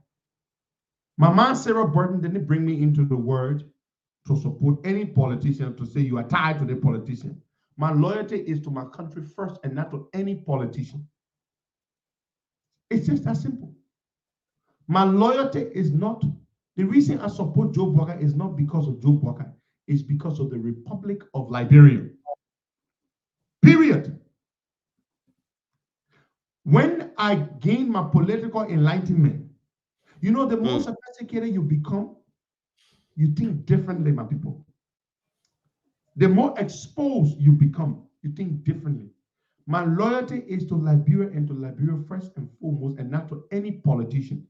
My man Sarah Burton didn't bring me into the world to support any politician, to say you are tied to the politician. My loyalty is to my country first and not to any politician. It's just that simple. My loyalty is not, the reason I support Joe Boakai is not because of Joe Boakai, it's because of the Republic of Liberia. Period. When I gained my political enlightenment, you know, the more sophisticated you become, you think differently, my people. The more exposed you become, you think differently. My loyalty is to Liberia and to Liberia first and foremost, and not to any politician.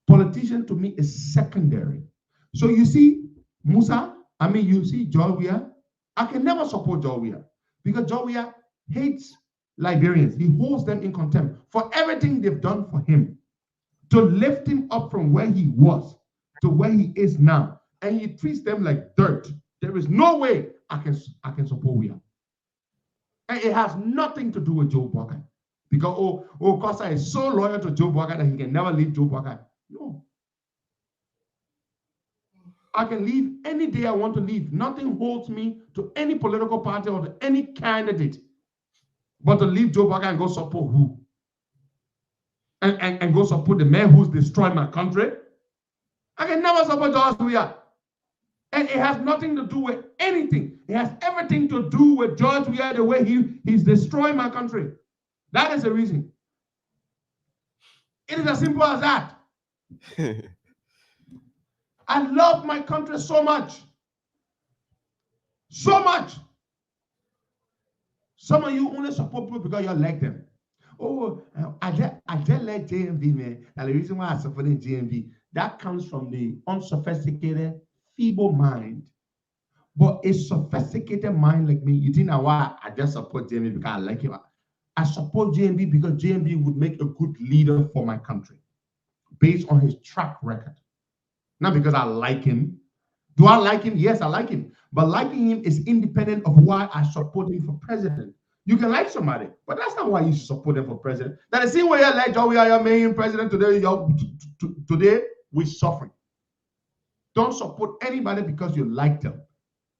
Politician to me is secondary. So you see, you see George Weah, I can never support George Weah because George Weah hates Liberians. He holds them in contempt for everything they've done for him, to lift him up from where he was to where he is now, and he treats them like dirt. There is no way I can support Weah. And it has nothing to do with Joe Boakai. Because Costa is so loyal to Joe Boakai that he can never leave Joe Boakai. No. I can leave any day I want to leave. Nothing holds me to any political party or to any candidate but to leave Joe Boakai and go support who? And go support the man who's destroyed my country. I can never support George Weah. And it has nothing to do with anything. It has everything to do with George Weah, the way he's destroying my country. That is the reason. It is as simple as that. I love my country so much. So much. Some of you only support people because you like them. Oh, I just like JMV, man. And the reason why I support JMV, that comes from the unsophisticated, feeble mind. But a sophisticated mind like me, you think now why I just support JMV because I like him. I support JMV because JMV would make a good leader for my country based on his track record. Not because I like him. Do I like him? Yes, I like him. But liking him is independent of why I support him for president. You can like somebody, but that's not why you should support them for president. That the same way you like Joe Weah, your main president today, today we're suffering. Don't support anybody because you like them.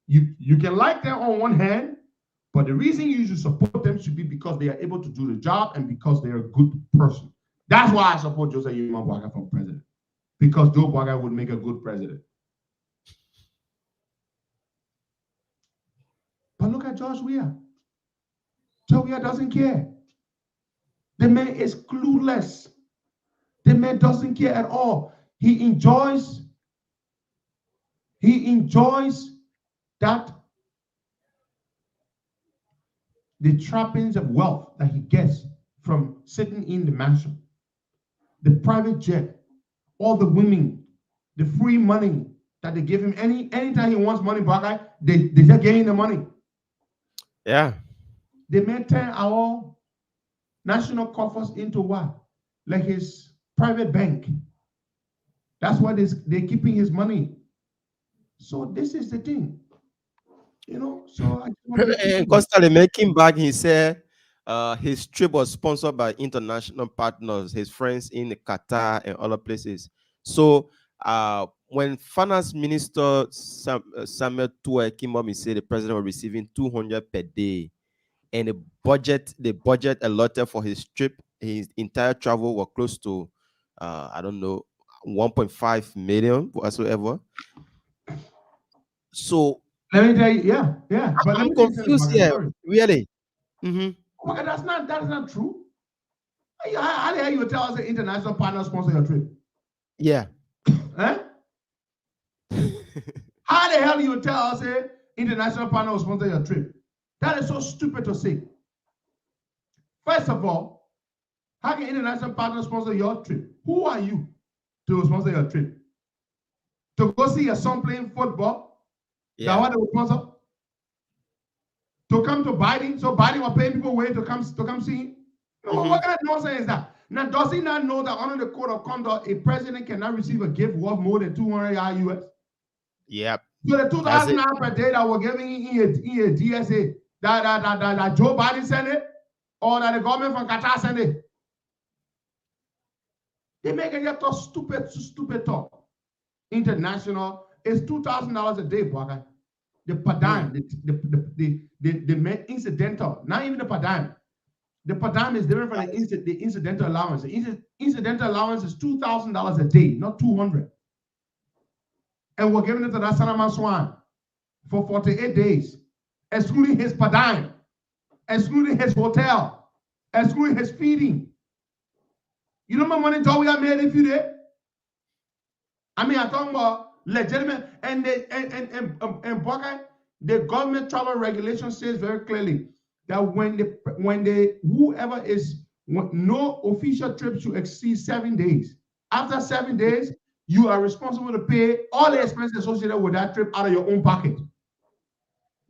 You can like them on one hand, but the reason you should support them should be because they are able to do the job and because they're a good person. That's why I support Joseph Boakai for president. Because Joe Boakai would make a good president. But look at George Weah. George Weah doesn't care. The man is clueless. The man doesn't care at all. He enjoys that the trappings of wealth that he gets from sitting in the mansion, the private jet, all the women, the free money, that they give him anytime he wants money, Baka, they just give him the money. Yeah. They may turn our national coffers into what? Like his private bank. That's why they're keeping his money. So this is the thing. You know, so I And constantly making back, he said his trip was sponsored by international partners, his friends in Qatar and other places. So when Finance Minister Samuel Tuwe came up and said the president was receiving 200 per day, and the budget allotted for his trip, his entire travel was close to I don't know, 1.5 million whatsoever. So let me tell you, yeah. But I'm confused here, really. Mm-hmm. Okay, that's not true. How the hell you tell us the international partner sponsor your trip? Yeah. Huh? How the hell you tell us the international partner will sponsor your trip? That is so stupid to say. First of all, how can international partner sponsor your trip? Who are you to sponsor your trip? To go see your son playing football? Yeah. That's what they will sponsor? To come to Biden, so Biden will pay people way to come see him? No, what kind of nonsense is that? Now, does he not know that under the code of conduct, a president cannot receive a gift worth more than 200 US? Yep. So the $2,000 per day that we're giving in a DSA, that Joe Biden sent it, or that the government from Qatar sent it, they make it just stupid talk. International is $2,000 a day, boy. The per dime, the incidental, not even the per dime. The per dime is different from the incidental allowance. The incidental allowance is $2,000 a day, not 200. And we're giving it to that Sanaman Swan for 48 days, excluding his per dime, excluding his hotel, excluding his feeding. You know how much money Joe we have made if you did? I mean, I'm talking about legitimate, and Buckeye, the government travel regulation says very clearly that no official trip should exceed 7 days. After 7 days, you are responsible to pay all the expenses associated with that trip out of your own pocket.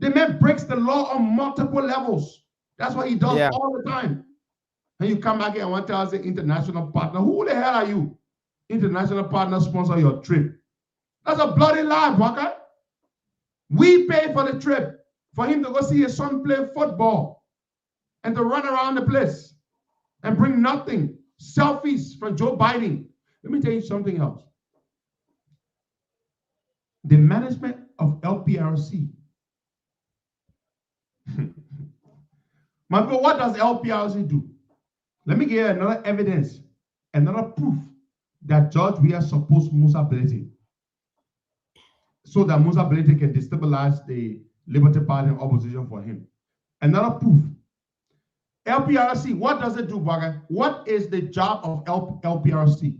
The man breaks the law on multiple levels. That's what he does all the time. And you come back here and want to tell us the international partner. Who the hell are you? International partner sponsor your trip. That's a bloody lie, Buckeye. We pay for the trip for him to go see his son play football and to run around the place and bring nothing. Selfies from Joe Biden. Let me tell you something else. The management of LPRC. My people, what does LPRC do? Let me give you another evidence, another proof that George Weah supports Musa Belete, so that Musa Belete can destabilize the Liberty Party and opposition for him. Another proof. LPRC, what does it do, Baga? What is the job of LPRC?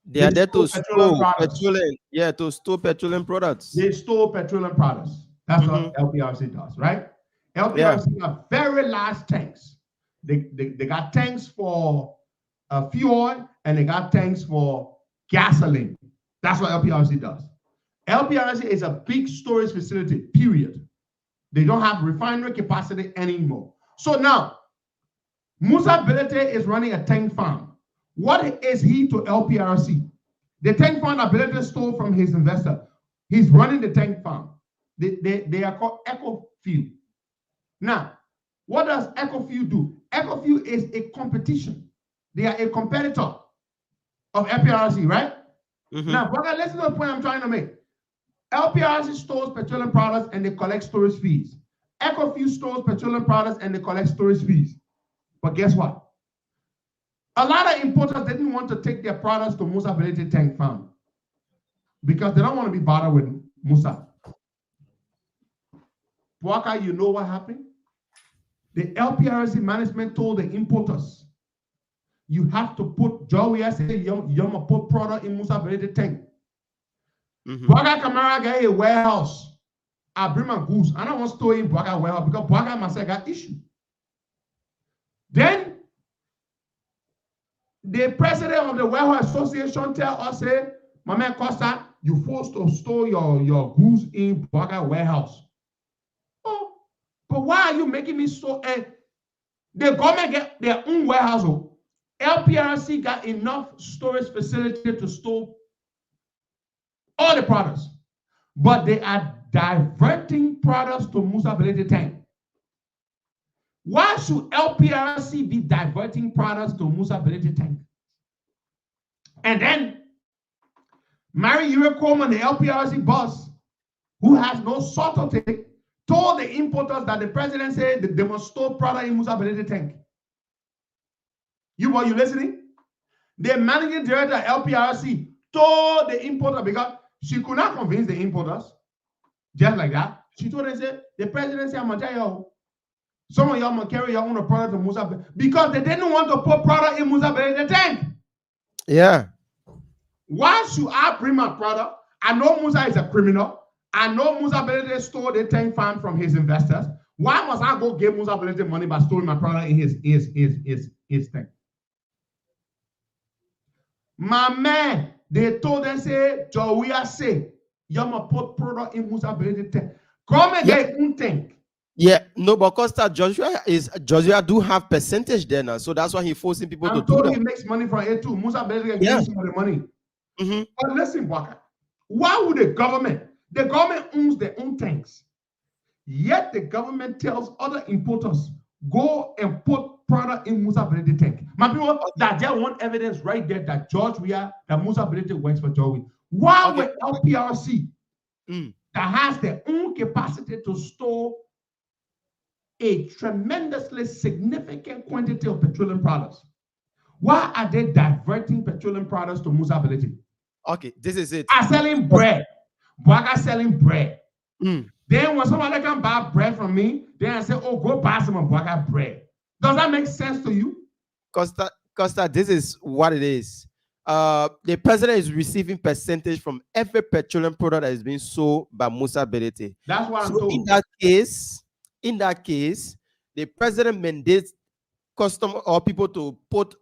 They are there to store petroleum. Yeah, to store petroleum products. They store petroleum products. That's what LPRC does, right? LPRC have very large tanks. They got tanks for fuel, and they got tanks for gasoline. That's what LPRC does. LPRC is a big storage facility, period. They don't have refinery capacity anymore. So now, Musa Belete is running a tank farm. What is he to LPRC? The tank farm that Belete stole from his investor. He's running the tank farm. They are called EcoFuel. Now, what does EcoFuel do? EcoFuel is a competition. They are a competitor of LPRC, right? Now, brother, listen to the point I'm trying to make. LPRC stores petroleum products and they collect storage fees. EcoFuel stores petroleum products and they collect storage fees. But guess what? A lot of importers didn't want to take their products to Musa Belete tank farm because they don't want to be bothered with Musa. Waka, you know what happened? The LPRC management told the importers, you have to put Joey as a young put product in Musa Belete tank. Waka Kamara got a warehouse. I bring my goods. I don't want to store in Waka warehouse because Waka myself got issue. Then the president of the warehouse association tell us, say, my man Costa, you forced to store your goods in Boaga warehouse. Oh, but why are you making me store? The government get their own warehouse. LPRC got enough storage facility to store all the products, but they are diverting products to Musa Belete tank. Why should LPRC be diverting products to Musa Belete tank? And then Mary Ure Coleman, the LPRC boss, who has no subtlety, told the importers that the president said that they must store product in Musa Belete tank. You listening? The managing director of LPRC told the importer, because she could not convince the importers, just like that. She told them, say, the president said, I'm going to tell you, some of y'all going to carry your own product to Musa, because they didn't want to put product in Musa Belete tank. Yeah. Why should I bring my product? I know Musa is a criminal. I know Musa Belete stole the tank fund from his investors. Why must I go give Musa Belete money by storing my product in his tank? My man, they told them, say, Weah say, you must put product in Musa Belete tank. Come and get your own tank. Yeah, no, but Costa Joshua do have percentage there now, so that's why he's forcing people to do that. He makes money from it too. Musa Belete gives some of the money. But listen, Waka, why would the government owns their own tanks, yet the government tells other importers, go and put product in Musa Belete tank. My people, that just want evidence right there that that Musa Belete works for George. Why would LPRC that has their own capacity to store a tremendously significant quantity of petroleum products, why are they diverting petroleum products to Musa Belete? Okay, this is it. Are selling bread. Boaga selling bread. Then when somebody can buy bread from me, then I say, oh, go buy some of Boaga bread. Does that make sense to you? Costa, this is what it is. The president is receiving percentage from every petroleum product that is being sold by Musa Belete. That's what I'm told. In that case, the president mandates customer or people to put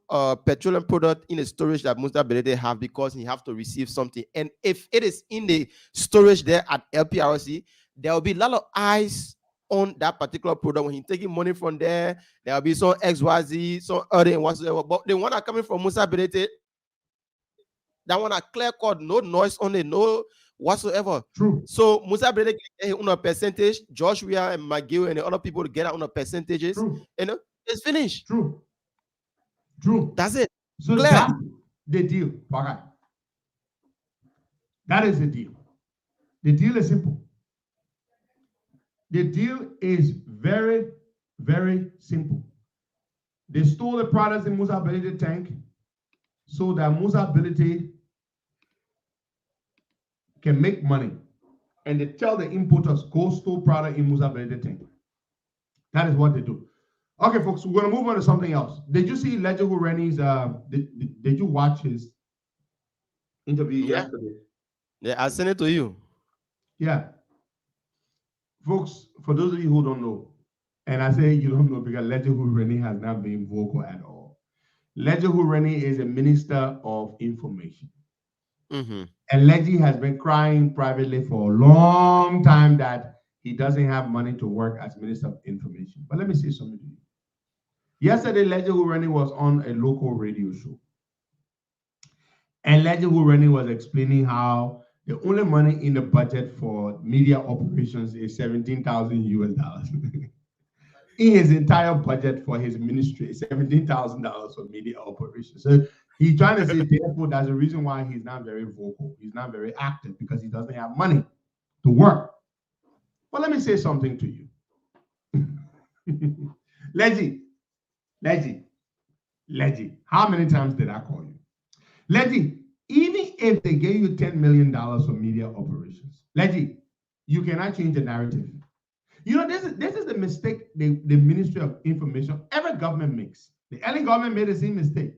petroleum product in a storage that Musa Belete have, because he have to receive something. And if it is in the storage there at LPRC, there will be a lot of eyes on that particular product. When he's taking money from there, there will be some XYZ, some other and whatsoever. But the one that coming from Musa Belete, that one a clear cut, no noise on it, no whatsoever. True. So Musa Belete get on a percentage, Joshua and McGill and the other people to get out on a percentages. True. It's finished. True. That's it. So that's the deal. Okay. That is the deal. The deal is simple. The deal is very, very simple. They stole the products in Musa Belete tank so that Musa Belete can make money. And they tell the importers, go store product in Musa Belete tank. That is what they do. Okay, folks, we're going to move on to something else. Did you see Ledger Rennie's, did you watch his interview yesterday? Yeah, I sent it to you. Yeah. Folks, for those of you who don't know, and I say you don't know because Ledger Rennie has not been vocal at all. Ledger Rennie is a minister of information. And Ledger has been crying privately for a long time that he doesn't have money to work as minister of information. But let me say something to you. Yesterday, Ledger Rennie was on a local radio show. And Ledger Rennie was explaining how the only money in the budget for media operations is $17,000 US. In his entire budget for his ministry, $17,000 for media operations. So he's trying to say, therefore, that's the reason why he's not very vocal. He's not very active, because he doesn't have money to work. But let me say something to you. Leggy, how many times did I call you? Leggy, even if they gave you $10 million for media operations, Leggy, you cannot change the narrative. You know, this is the mistake the Ministry of Information, every government makes. The Ellen government made the same mistake.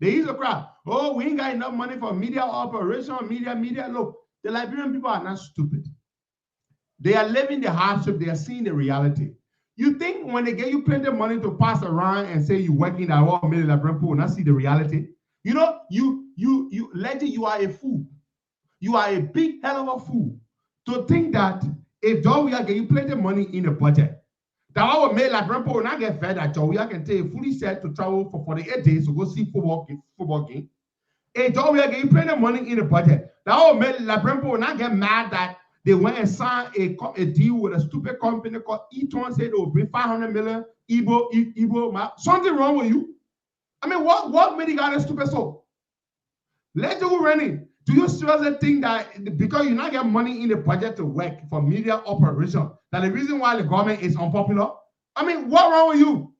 They used to cry, oh, we ain't got enough money for media operation, media. Look, the Liberian people are not stupid. They are living the hardship. They are seeing the reality. You think when they get you plenty of money to pass around and say you're working at $1 million, people will not see the reality? You know, you Legend, you are a fool. You are a big hell of a fool to think that if John Weah getting plenty of money in a budget, that I will make like grandpa will not get fed that John Weah can take fully set to travel for 48 days to go see football game. If John Weah getting plenty of money in a budget, that I will make like grandpa will not get mad that they went and signed a deal with a stupid company called Eton, said they will bring 500 million Igbo. Something wrong with you? I mean, what made you got a stupid soul? Let's go running. Do you seriously think that because you not get money in the budget to work for media operation, that the reason why the government is unpopular? I mean, what wrong with you?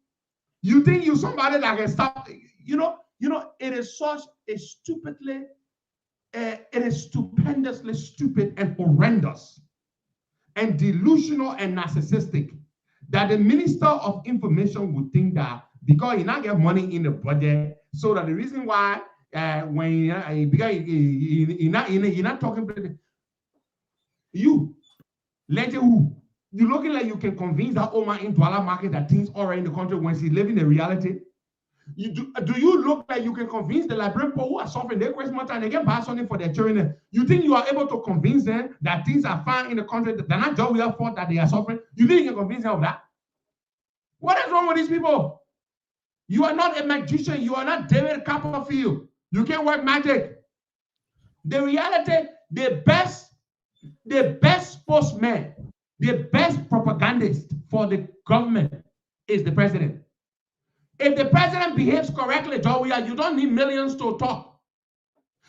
You think you somebody that can stop? You know, it is such a stupidly, it is stupendously stupid and horrendous and delusional and narcissistic that the Minister of Information would think that because you not get money in the budget, so that the reason why when you're not talking, you let who you looking like you can convince that old man in Douala market that things are right in the country when she's living the reality. Do you look like you can convince the Liberian people who are suffering, they waste more time, they can buy something for their children? You think you are able to convince them that things are fine in the country, that they're not just without fault, that they are suffering? You think you can convince them of that? What is wrong with these people? You are not a magician. You are not David Copperfield. You can't work magic. The reality, the best spokesman, the best propagandist for the government is the president. If the president behaves correctly, Weah, you don't need millions to talk.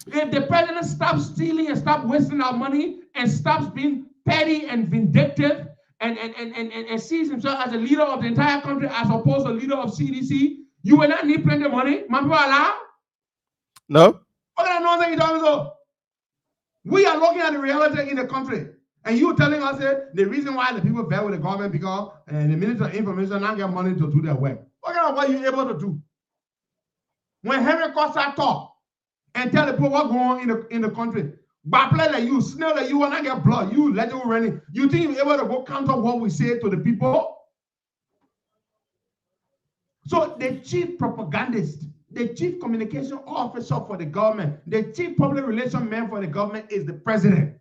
If the president stops stealing and stops wasting our money and stops being petty and vindictive and sees himself as a leader of the entire country as opposed to leader of CDC, you will not need plenty of money. My people are no. What kind of nonsense you talking about? We are looking at the reality in the country. And you telling us the reason why the people fell with the government because the Minister of Information not get money to do their work. What kind of work you able to do? When Henry Costa talk and tell the people what's going on in the country, Baple like you, snail like you, will not get blood. You let you running. You think you're able to go counter what we say to the people? So the chief propagandist, the chief communication officer for the government, the chief public relations man for the government is the president.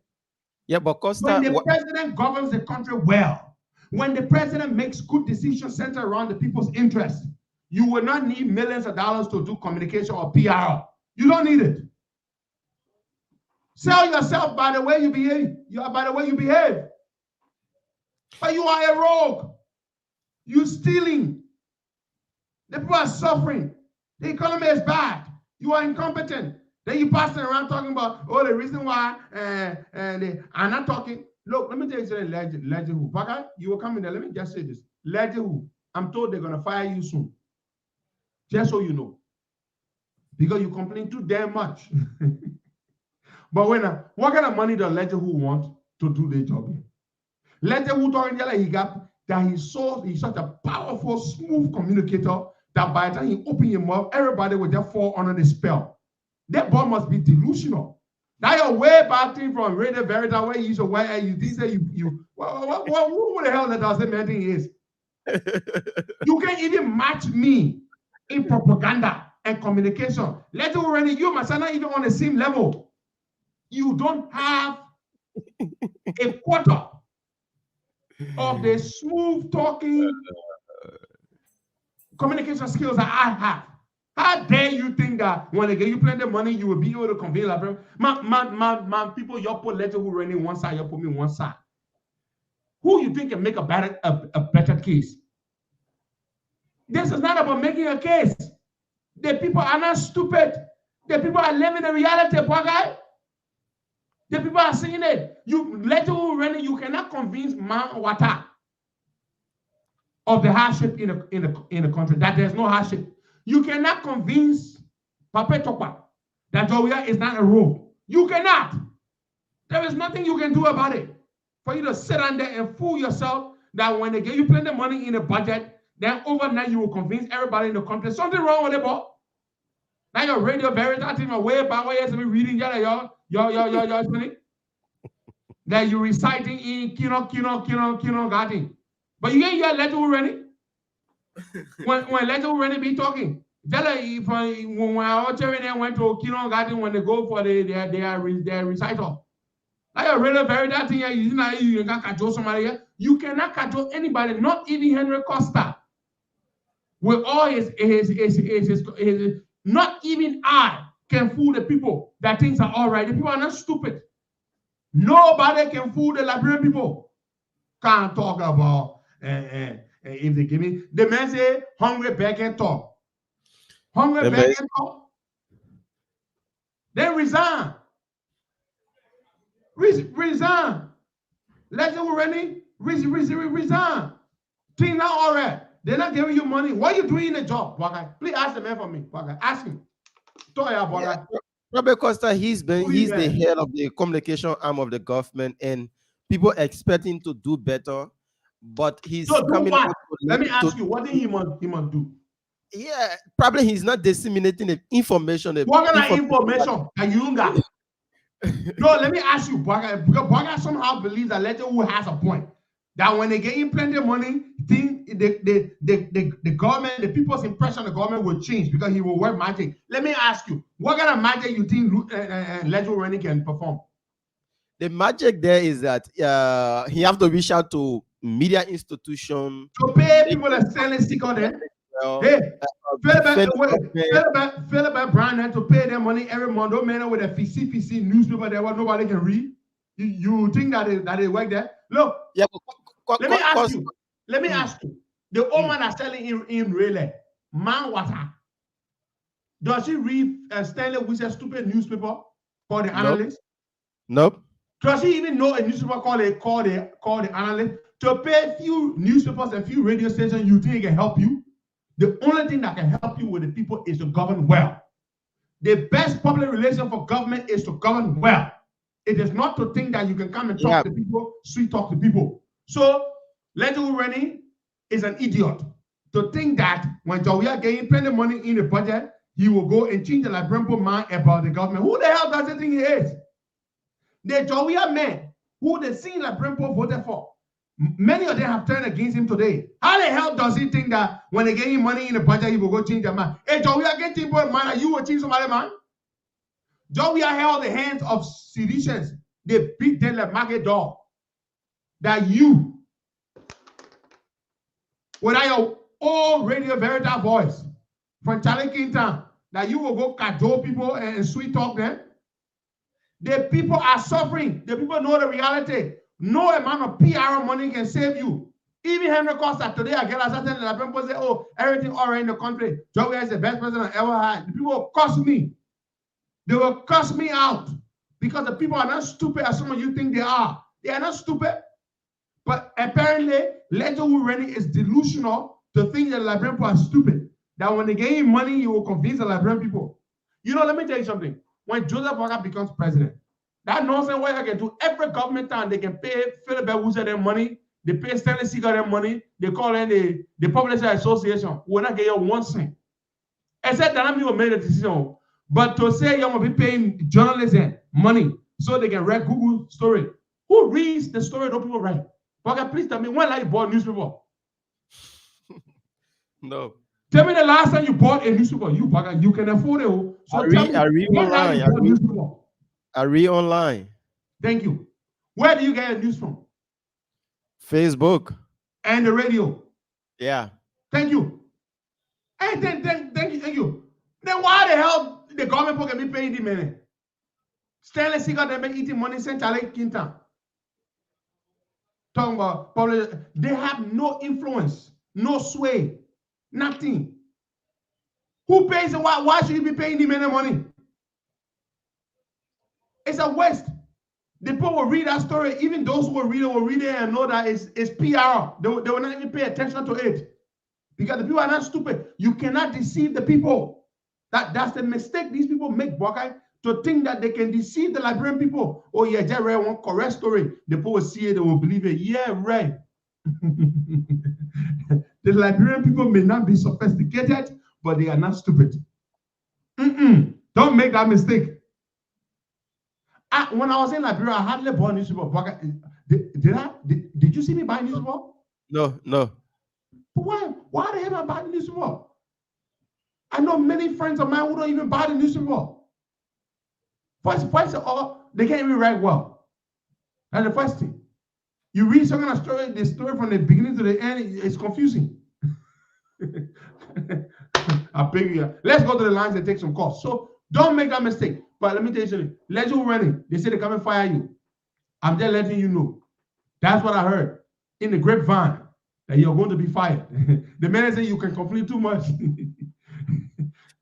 Yeah, but Costa, when the president governs the country well, when the president makes good decisions centered around the people's interests, you will not need millions of dollars to do communication or PR. You don't need it. Sell yourself by the way you behave. By the way you behave. But you are a rogue. You're stealing. The people are suffering. The economy is bad. You are incompetent. Then you passing around talking about, oh, the reason why they are not talking. Look, let me tell you something, Legend who. Baka, you will come in there. Let me just say this. Legend who, I'm told they're going to fire you soon. Just so you know. Because you complain too damn much. But what kind of money does Legend who want to do their job here? Legend who talking there like he got that he's such a powerful, smooth communicator that by the time he open your mouth, everybody will just fall under the spell. That boy must be delusional. That your way back thing from Radio Veritas where you used to wear you these say you who the hell that does that man thing is? You can't even match me in propaganda and communication. Let you already you must not even on the same level. You don't have a quarter of the smooth talking communication skills that I have. How dare you think that when they give you plenty of money, you will be able to convey like my people, you put Legend who running one side, you put me one side. Who you think can make a better case? This is not about making a case. The people are not stupid. The people are living the reality, poor guy. The people are seeing it. You Legend who running, you cannot convince Man Wata of the hardship in the country, that there's no hardship. You cannot convince Pape Tokpa that Weah is not a rogue. You cannot. There is nothing you can do about it. For you to sit on there and fool yourself that when they give you plenty of money in the budget, then overnight you will convince everybody in the country something wrong with it, boy. Now your Radio Veritas team are way back where you're reading y'all that you're reciting in Kino Garden. But you ain't yet Legend already. When Legend already be talking, Tell her if when our children went to kindergarten when they go for their recital. Like a really very that thing you can control somebody. You cannot control anybody, not even Henry Costa. With all his not even I can fool the people that things are all right. The people are not stupid. Nobody can fool the Liberian people. Can't talk about if they give me the man say hungry beg and talk. Hungry beg and talk. Then resign. Resign. Let them already resign. Things not all right. They're not giving you money. What are you doing in the job, Baka? Please ask the man for me, Baka. Ask him. Robert Costa, he's the head of the communication arm of the government, and people expect him to do better, but he's coming out. Let me ask you, what did he must do? Yeah, probably he's not disseminating the information. What kind of information are you got? No, let me ask you, Baka, because Baka somehow believes that Letter who has a point. That when they get in plenty of money, the government, the people's impression of the government will change because he will work magic. Let me ask you, what kind of magic you think Letter Rennie can perform? The magic there is that he have to reach out to media institutions to pay people that selling stick on them. Hey, Philip Brown had to pay them money every month. Don't matter with a FCC newspaper there what nobody can read. You think that they work there? Look, yeah. Let me ask you. The old man that's selling in really man water. Does he read Stanley with a stupid newspaper called the Analyst? Nope. Does he even know a newspaper called the Analyst? To pay a few newspapers and a few radio stations, you think it can help you? The only thing that can help you with the people is to govern well. The best public relation for government is to govern well. It is not to think that you can come and talk to people, sweet talk to people. So, Leto Rennie is an idiot to think that when we are getting plenty of money in the budget, he will go and change the Liberian mind about the government. Who the hell does he think he is? The Jawia men who the senior Liberian voted for, many of them have turned against him today. How the hell does he think that when they get him money in the budget, he will go change their mind? Hey, Jawia get people in mind that you will change somebody's mind? Jawia held the hands of seditions. They beat them like market dog. That you, without your old Radio Verita voice from Charlie Kington, that you will go cajole people and sweet talk them. The people are suffering. The people know the reality. No amount of PR money can save you. Even Henry Costa today, I get a certain that people say, oh, everything all right in the country. Joey is the best president I ever had. The people will curse me. They will curse me out because the people are not stupid as some of you think they are. They are not stupid. But apparently, Leto Rennie is delusional to think that the Liberian people are stupid. That when they get him money, he will convince the Liberian people. You know, let me tell you something. When Joseph Walker becomes president, that nonsense what I can do, every government time they can pay Philip Wooster their money, they pay Stanley Seager their money, they call in the Publisher Association, will not get you 1 cent. Except that people made a decision. But to say you're going to be paying journalists money so they can write Google story. Who reads the story that people write? Walker, please tell me when you bought a newspaper? No. Tell me the last time you bought a newspaper. You, Walker, you can afford it. So I read online. Thank you. Where do you get your news from? Facebook. And the radio. Yeah. Thank you. Hey, thank you. Then why the hell the government can be paying the money? Stanley Seager, they've been eating money since Charlie Quintan. Talking about public, they have no influence, no sway, nothing. Who pays and why should you be paying them any money? It's a waste. The people will read that story, even those who will read it and know that it's PR. They will not even pay attention to it. Because the people are not stupid. You cannot deceive the people. That's the mistake these people make, Buckeye, to think that they can deceive the Liberian people. Oh, yeah, just read one correct story. The people will see it, they will believe it. Yeah, right. The Liberian people may not be sophisticated, but they are not stupid. Don't make that mistake. When I was in Liberia, I hardly bought newspaper. Did you see me buy newspaper? No. Why the hell am I buying newspaper? I know many friends of mine who don't even buy the newspaper. First, they can't even write well. That's the first thing. You read some kind of story, the story from the beginning to the end, it's confusing. I beg you. Let's go to the lines and take some calls. So don't make that mistake. But let me tell you something. Let you running. They say they come and fire you. I'm just letting you know. That's what I heard in the grapevine, that you're going to be fired. The man said you can complain too much.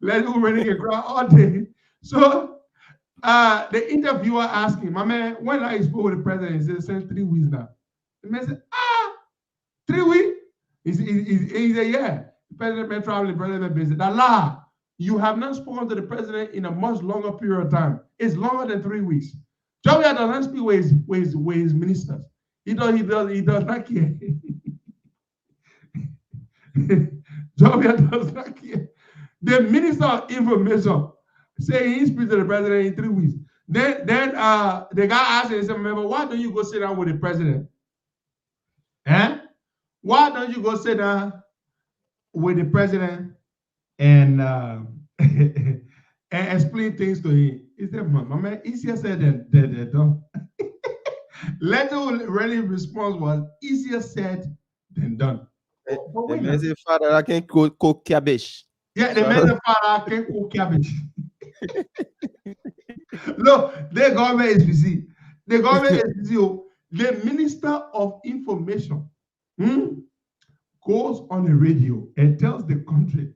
Let you running and cry all day. So the interviewer asking, my man, when I spoke with the president, he said, since 3 weeks now. The man said, 3 weeks? He said, yeah. The president been traveling, the president been busy. That lie. You have not spoken to the president in a much longer period of time. It's longer than 3 weeks. Joe Weah does not speak with his ministers. He does not care. Joe Weah does not care. The minister of information say he speaks to the president in 3 weeks. Then the guy asked him, he said, remember, why don't you go sit down with the president? Why don't you go sit down with the president and and explain things to him? He said, my man, easier said than done. Little really response was easier said than done. The man said, Father, I can cook cabbage. Yeah, the man said, Father, I can cook cabbage. Look, the government is busy. The government is busy. The minister of information goes on the radio and tells the country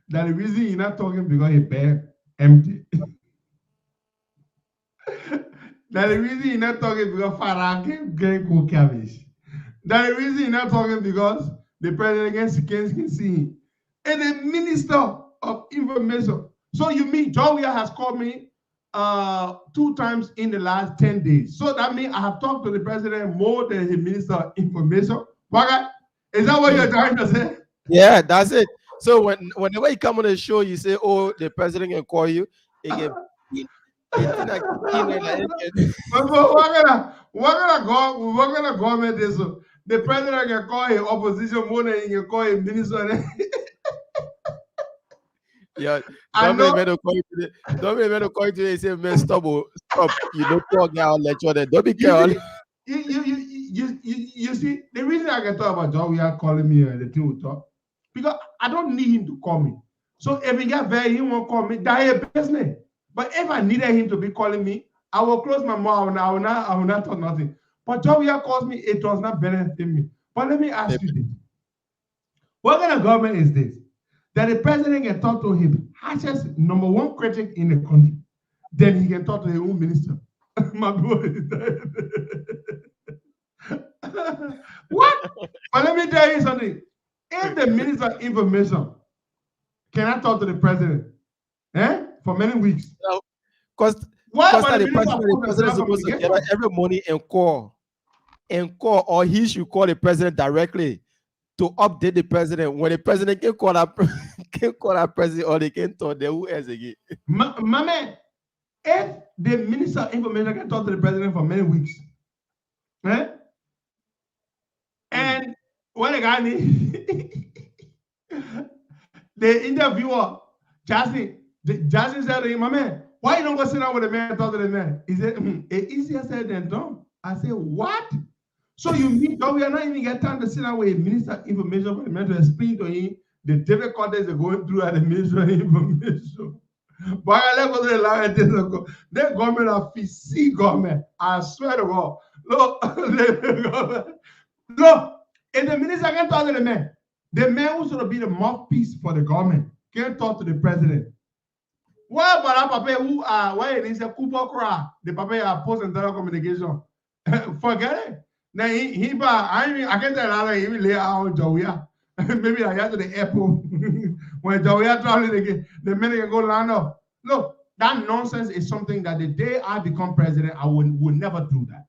that the reason he's not talking because his bag empty. That the reason he's not talking because Father can cook cabbage. That the reason he's not talking because the president can see him. And the minister of information. So you mean Joe Weah has called me 2 times in the last 10 days. So that means I have talked to the president more than the minister of information. Is that what you're trying to say? Yeah, that's it. So whenever you come on the show, you say, "Oh, the president can call you." We're gonna government is so the president can call his opposition more than he can call his minister. Yeah, don't be able to call you today. Say, man, stop. You don't talk now. Let you. Don't be careful. You see, the reason I can talk about John Weah calling me and the thing we talk, because I don't need him to call me. So if he get very, he won't call me. That is business. But if I needed him to be calling me, I will close my mouth. I will not talk nothing. But John Weah calls me, it does not benefit me. But let me ask you this: what kind of government is this? That the president can talk to him, harshest #1 critic in the country, then he can talk to his own minister. My boy. What? But let me tell you something. If the minister of information cannot talk to the president for many weeks, because the president is supposed to get up every morning and call, or he should call the president directly to update the president. When the president can call our president, or they can talk, then who else again? My man, if the minister of information can talk to the president for many weeks, and when the guy the interviewer, Jasmine said to him, my man, why you don't go sit down with the man and talk to the man? He said, it's easier said than done. I said, what? So you mean that we are not even get time to sit down with a minister of information for the man to explain to him the difficulties they're going through at the minister of information? But let's go to the line and tell the government of PC government. I swear to God. Look, if the minister can talk to the man who's going to be the mouthpiece for the government can't talk to the president. Why about papa who why it is a Cooper cry? The papa post and telecommunication. Forget it. Now I can't tell how he will lay out Joe Weah. Maybe I got to the airport when Joe Weah traveling again. The minute can go land up. Look, that nonsense is something that the day I become president, I would never do that.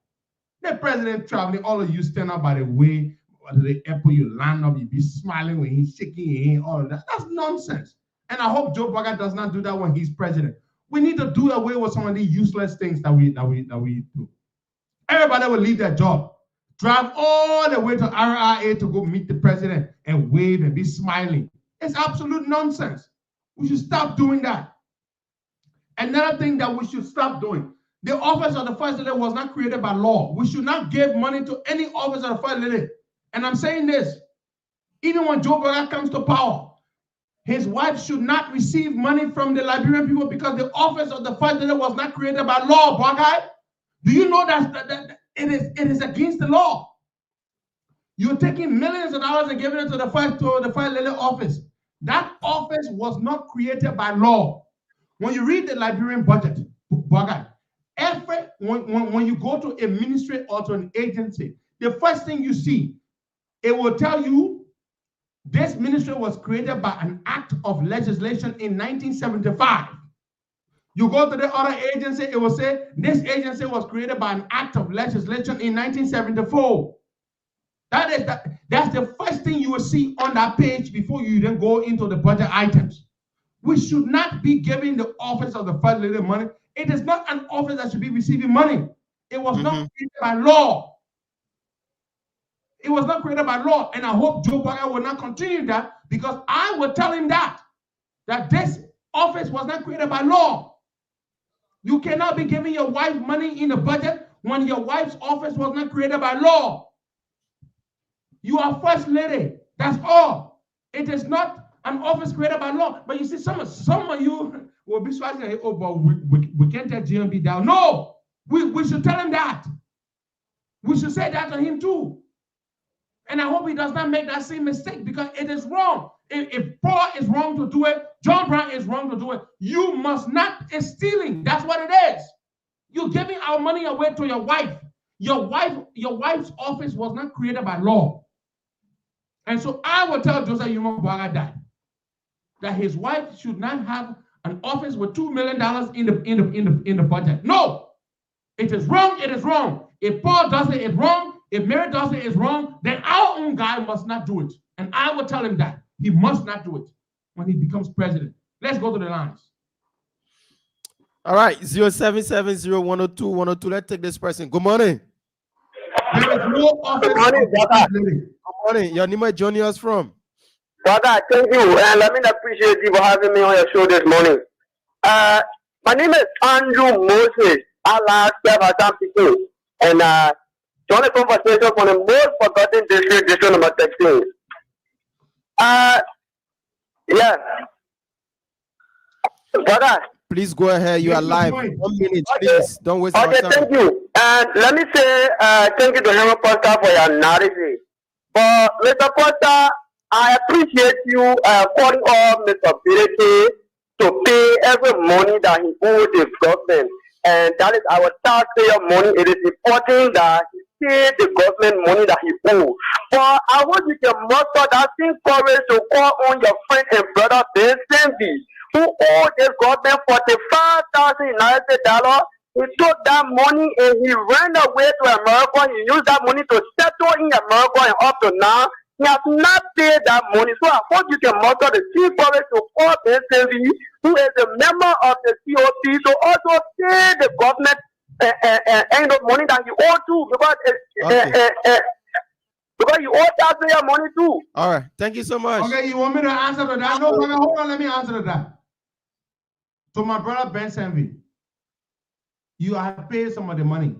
The president traveling, all of you stand up by the way to the airport, you land up, you be smiling when he's shaking your hand, all of that. That's nonsense. And I hope Joe Biden does not do that when he's president. We need to do away with some of these useless things that we do. Everybody will leave their job, drive all the way to RIA to go meet the president and wave and be smiling. It's absolute nonsense. We should stop doing that. Another thing that we should stop doing, the office of the first lady was not created by law. We should not give money to any office of the first lady. And I'm saying this, even when Joe Biden comes to power, his wife should not receive money from the Liberian people because the office of the first lady was not created by law, black guy. Do you know that it is against the law? You're taking millions of dollars and giving it to the first lady office. That office was not created by law. When you read the Liberian budget, black guy, when you go to a ministry or to an agency, the first thing you see, it will tell you this ministry was created by an act of legislation in 1975. You go to the other agency, it will say this agency was created by an act of legislation in 1974. That's the first thing you will see on that page before you then go into the budget items. We should not be giving the office of the first lady money. It is not an office that should be receiving money. It was not created by law. It was not created by law, and I hope Joe Biden will not continue that because I will tell him that this office was not created by law. You cannot be giving your wife money in the budget when your wife's office was not created by law. You are first lady. That's all. It is not an office created by law. But you see, some of you will be swagging, oh, but we can't take GMB down. No, we should tell him that. We should say that to him too. And I hope he does not make that same mistake because it is wrong. If Paul is wrong to do it, John Brown is wrong to do it. You must not. It's stealing. That's what it is. You're giving our money away to your wife. Your wife's office was not created by law. And so I will tell Joseph Yuma that his wife should not have an office with $2 million in the budget. No, it is wrong. It is wrong. If Paul does it, it's wrong. If Mary does it, it's wrong. Then our own guy must not do it. And I will tell him that he must not do it when he becomes president. Let's go to the lines. All right, 0770-102-102. Let's take this person. Good morning. There is no office. Good morning, brother. Good morning. Your name is joining us from? Brother, thank you. And let me appreciate you for having me on your show this morning. My name is Andrew Moses. I last serve people. And join the conversation from the most forgotten district number 16. Yeah. Brother. Please go ahead. You are live. 1 minute, please. Don't waste our time. Thank you. And let me say thank you to Henry Costa for your analysis. But Mr. Costa, I appreciate you calling on Mr. Bileke to pay every money that he owes the government. And that is our taxpayer money. It is important that he pay the government money that he owes. But I want you to muster that same courage to call on your friend and brother Ben Senvi, who owed this government $45,000. He took that money and he ran away to America. He used that money to settle in America, and up to now, he has not paid that money. So I hope you can muster the chief courage to call Ben Senvi, who is a member of the COP, to also pay the government end of money that you owe too, because you owe taxpayer money too. All right, thank you so much. Okay, you want me to answer to that? No, hold on, let me answer to that. To my brother Ben Senvi, you have paid some of the money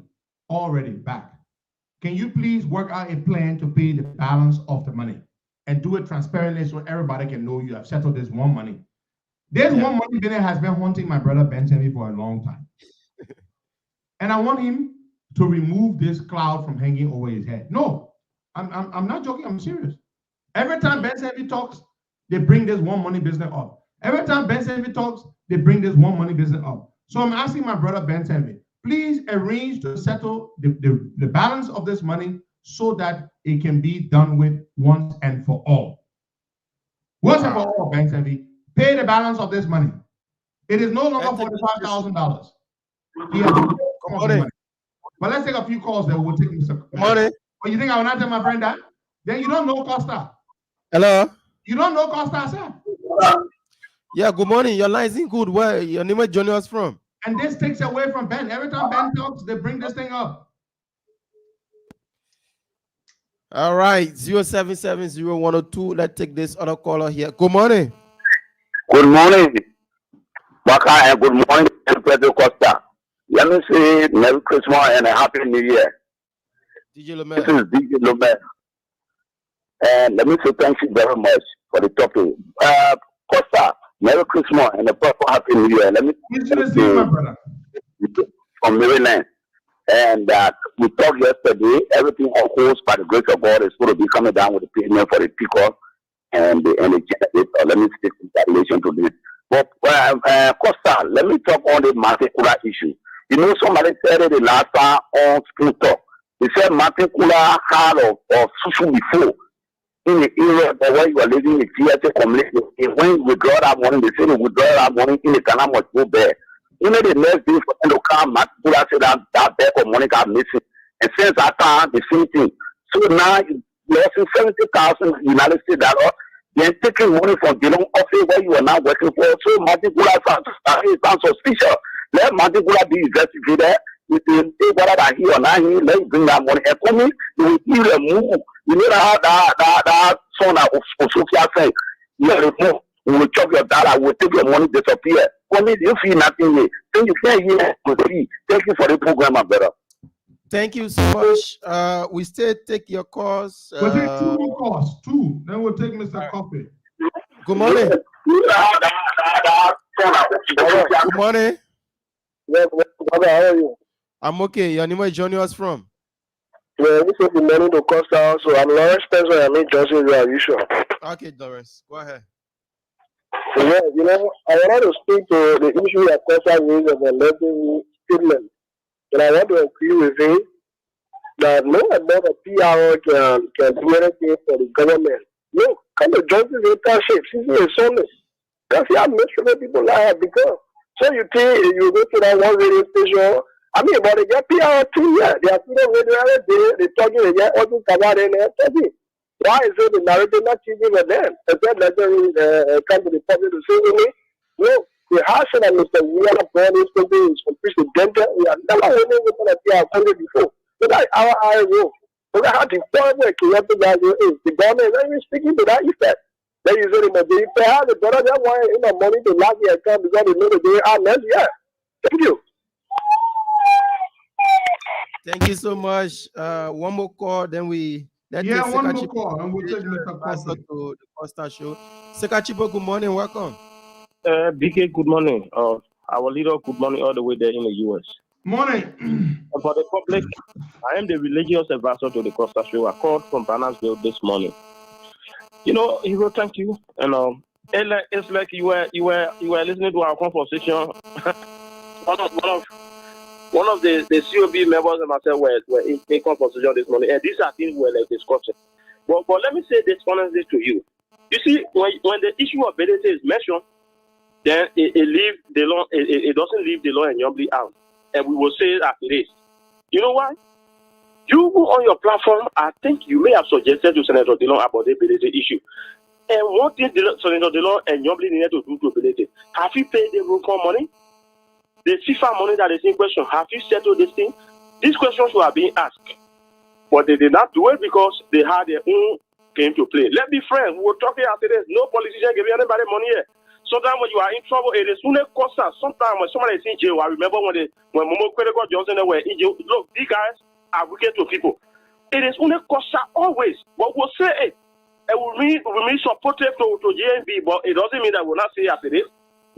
already back. Can you please work out a plan to pay the balance of the money and do it transparently so everybody can know you have settled this one money? This one money that has been haunting my brother Ben Senvi for a long time. And I want him to remove this cloud from hanging over his head. No, I'm not joking, I'm serious. Every time Ben Senvi talks, they bring this one money business up. Every time Ben Senvi talks, they bring this one money business up. So I'm asking my brother Ben Senvi, please arrange to settle the balance of this money so that it can be done with once and for all. Once and for all, Ben Senvi, pay the balance of this money. It is no longer $45,000. Yeah, but let's take a few calls that we'll take Mr. Money. But you think I will not tell my friend that? Then you don't know Costa. Hello. You don't know Costa, sir. Yeah, good morning. Your line isn't good. Where your name is joining us from? And this takes away from Ben. Every time Ben talks, they bring this thing up. All right, 0770-102. Let's take this other caller here. Good morning. Good morning, Baka, and good morning, Pedro Costa. Let me say Merry Christmas and a Happy New Year. DJ Lomé. This is DJ Lomé. And let me say thank you very much for the topic. Costa, Merry Christmas and a proper Happy New Year. Let me from Maryland. And we talked yesterday, everything on course by the grace of God is going to be coming down with the payment for the pickup and the generator. Let me take congratulations to this. But Costa, let me talk on the Martin Cooler issue. You know, somebody said it the last time on Spoon Talk. They said Martin Cooler had or sushi before in the area where you are living in the theater community. When you withdraw that money, they say they withdraw that money in the Canal must go there. You know, the next day for them to come, Martin Cooler said that bag of money got missing. And since that time, the same thing. So now you lost 70,000 United States dollars. Then taking money from the long office where you are now working for. So Martin Cooler sounds suspicious. Let Martin Cooler be investigated. You take whatever he or not he, let him bring that money. And for me, you will move. You know that son of Sophia said, you will remove. We will chop your dollar. We will take your money, disappear. For me, you feel nothing here. Then you can't hear to see. Thank you for the program, my brother. Thank you so much. We still take your calls. We'll take 2 more calls. 2. Then we'll take Mr. Coffee. Good morning. Good morning. Yes, brother, how are you? I'm okay. Your name is joining us from? Yeah, this is good morning to Costa. So I'm Lawrence Spencer. I'm in Johnson. Are you sure? Okay, Lawrence. Go ahead. Yeah, you know, I wanted to speak to the issue that Costa raised of the levy statement. And I want to agree with him that no amount of PR can do anything for the government. No, kind of justice internship. This is a sonus. That's how make sure people have become. So you think you go to that one radio station. I mean, but they get PR too, yeah. They are still radio every day. They're talking, they get all this covered in there. Why is it the narrative not changing with them? Except that they come to the public to say to me, no, the house that Mr. Weah brought this country is unprecedented. We have never really looked at PR country before. So that's our role. So that how the point where the government is even speaking to that effect. Then you say, but if they have the better than why money to last year account because they know the day out next year. Thank you. Thank you so much. One more call, then we one more call, and we'll take Mr. Costa to the Costa Show. Sekachibo, good morning, welcome. BK, good morning. Our leader, good morning, all the way there in the US. Morning. For the public, I am the religious advisor to the Costa Show. I called from Bannersville this morning. You know, Hero, thank you. And it's like you were listening to our conversation. one of the COB members and myself were in conversation this morning, and these are things we were like discussing. But let me say this honestly to you. You see, when the issue of validity is mentioned, then it doesn't leave the law and Yombly out. And we will say it as it is. You know why? You on your platform, I think you may have suggested to Senator Dillon about the validity issue. And what did Senator Dillon and Yombly needed to do to validity? Have you paid the RUCON money? The FIFA money that is in question, have you settled this thing? These questions were being asked. But they did not do it because they had their own game to play. Let's be frank. We were talking after this. No politician giving anybody money here. Sometimes when you are in trouble, it is only cost us. Sometimes when somebody is in jail, I remember when Momo Critical Johnson were in jail. Look, these guys are wicked to people. It is only cost us always. But we'll say it. And we remain supportive to JNB, but it doesn't mean that we'll not say as it is.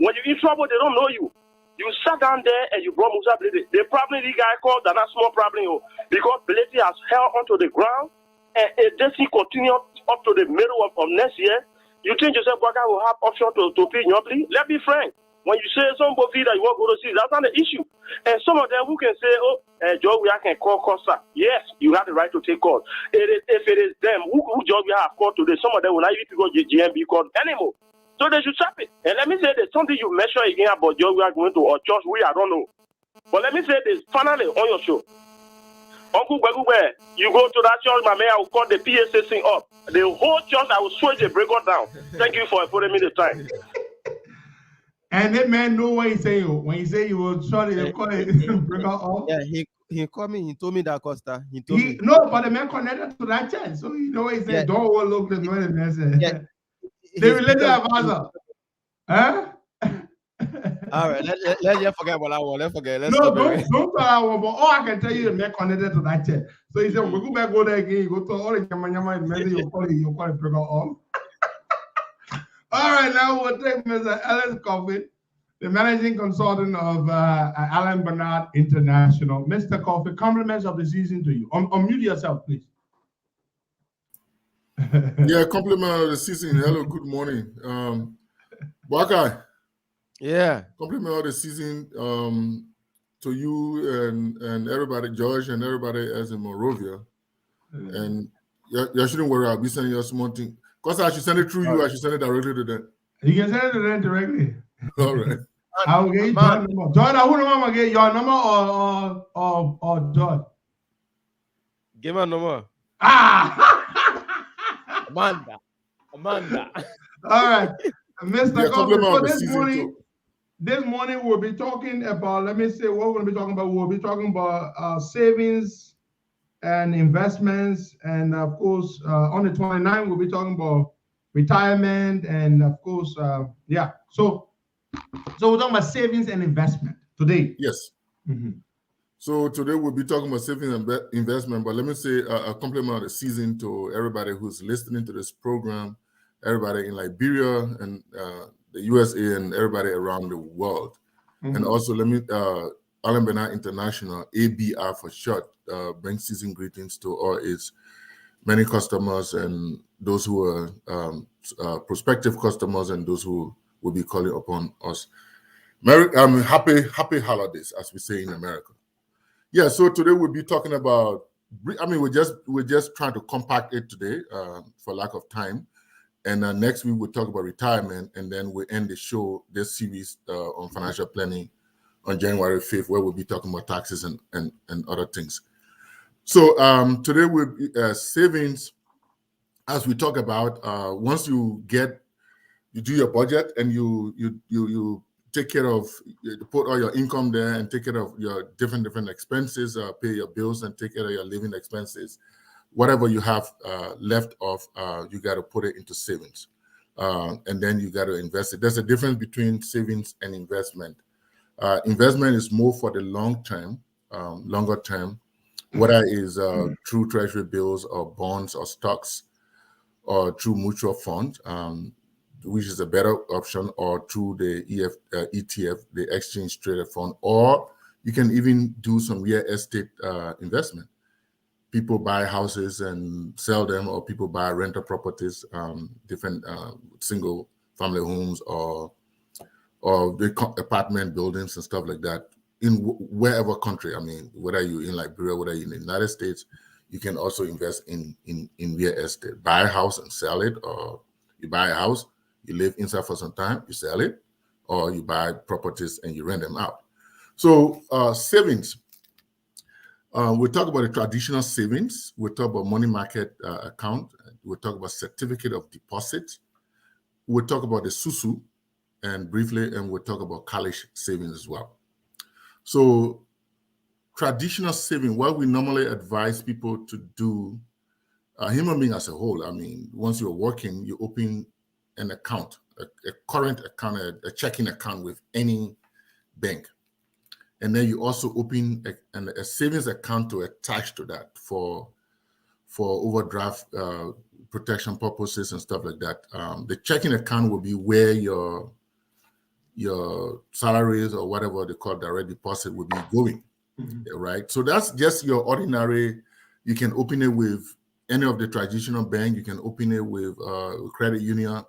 When you're in trouble, they don't know you. You sat down there and you brought Musa Blade. They probably the guy called that small problem because Blade has held onto the ground and it doesn't continue up to the middle of next year. You think Joseph Boakai will have option to pay Yombly? Let's be frank. When you say somebody that you want to go to see, that's not the issue. And some of them who can say, Joe, we can call Costa. Yes, you have the right to take call. If it is them who Joe we have called today, some of them will not even go to GMB call anymore. So they should stop it. And let me say there's something you mentioned again about Joe we are going to or church. I don't know. But let me say this finally on your show. Uncle Bagube, you go to that church, my man, I will call the PSA thing up. The whole church, I will switch the break down. Thank you for putting me the time. And that man know what he's saying. When he say you will try to call it break off. Yeah, he called me, he told me that Costa. He told me. No, but the man connected to that church. So you know what he said, don't overlook the man. Yeah. The religious advisor. Huh? All right, let's just forget what I want. Let's forget. Let's No, stop don't it. tell that one. But all I can tell you is make connected to that chair. So he said, we go back, go there again. You go to all the yama message. You call it figure on. All right, now we'll take Mr. Ellis Coffin, the managing consultant of Alan Bernard International. Mr. Coffin, compliments of the season to you. Unmute yourself, please. Yeah, compliment of the season. Hello, good morning. Wakai. Yeah. Compliment of the season to you and everybody, George, and everybody else in Monrovia. And you shouldn't worry, I'll be sending you some thing. Because I should send it through you, I should send it directly to them. You can send it to them directly. All right. I'll get you John number. John, who the mama get your number or John? Give me a number. Amanda. All right. Mr. Yeah, Coffin, so this morning we'll be talking about, let me say what we're going to be talking about. We'll be talking about savings and investments. And of course, on the 29th, we'll be talking about retirement. And of course, yeah. So we're talking about savings and investment today. Yes. Mm-hmm. So today we'll be talking about savings and investment, but let me say a compliment of the season to everybody who's listening to this program, everybody in Liberia and the USA and everybody around the world. Mm-hmm. And also let me, Alan Bernard International, ABR for short, bring season greetings to all its many customers and those who are prospective customers and those who will be calling upon us. Happy holidays, as we say in America. Yeah, so today we'll be talking about, we're just trying to compact it today for lack of time. And next week we'll talk about retirement, and then we'll end the show, this series on financial planning on January 5th, where we'll be talking about taxes and other things. So today we'll savings, as we talk about, once you do your budget and you take care of, you put all your income there and take care of your different expenses, pay your bills and take care of your living expenses. Whatever you have left off, you got to put it into savings. And then you got to invest it. There's a difference between savings and investment. Investment is more for the long term, longer term, whether it is through treasury bills or bonds or stocks or through mutual funds, which is a better option, or through the ETF, the exchange traded fund, or you can even do some real estate investment. People buy houses and sell them, or people buy rental properties, different single family homes or the apartment buildings and stuff like that in wherever country. I mean, whether you're in Liberia, whether you're in the United States, you can also invest in real estate. Buy a house and sell it, or you buy a house, you live inside for some time, you sell it, or you buy properties and you rent them out. So savings. We'll talk about the traditional savings. We'll talk about money market account. We'll talk about certificate of deposit. We'll talk about the SUSU, and briefly, and we'll talk about college savings as well. So traditional saving, what we normally advise people to do, human being as a whole, I mean, once you're working, you open an account, a current account, a checking account with any bank. And then you also open a savings account to attach to that for overdraft protection purposes and stuff like that. The checking account will be where your salaries or whatever they call direct deposit will be going, right? So that's just your ordinary. You can open it with any of the traditional bank. You can open it with credit union,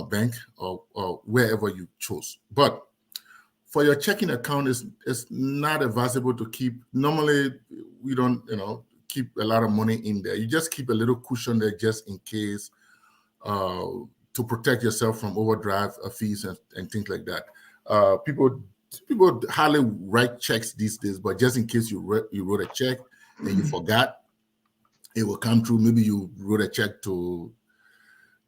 bank, or wherever you chose. But for your checking account, it's not advisable to keep. Normally, we don't, keep a lot of money in there. You just keep a little cushion there just in case, to protect yourself from overdraft fees and things like that. People hardly write checks these days, but just in case you wrote a check and you forgot, it will come through. Maybe you wrote a check to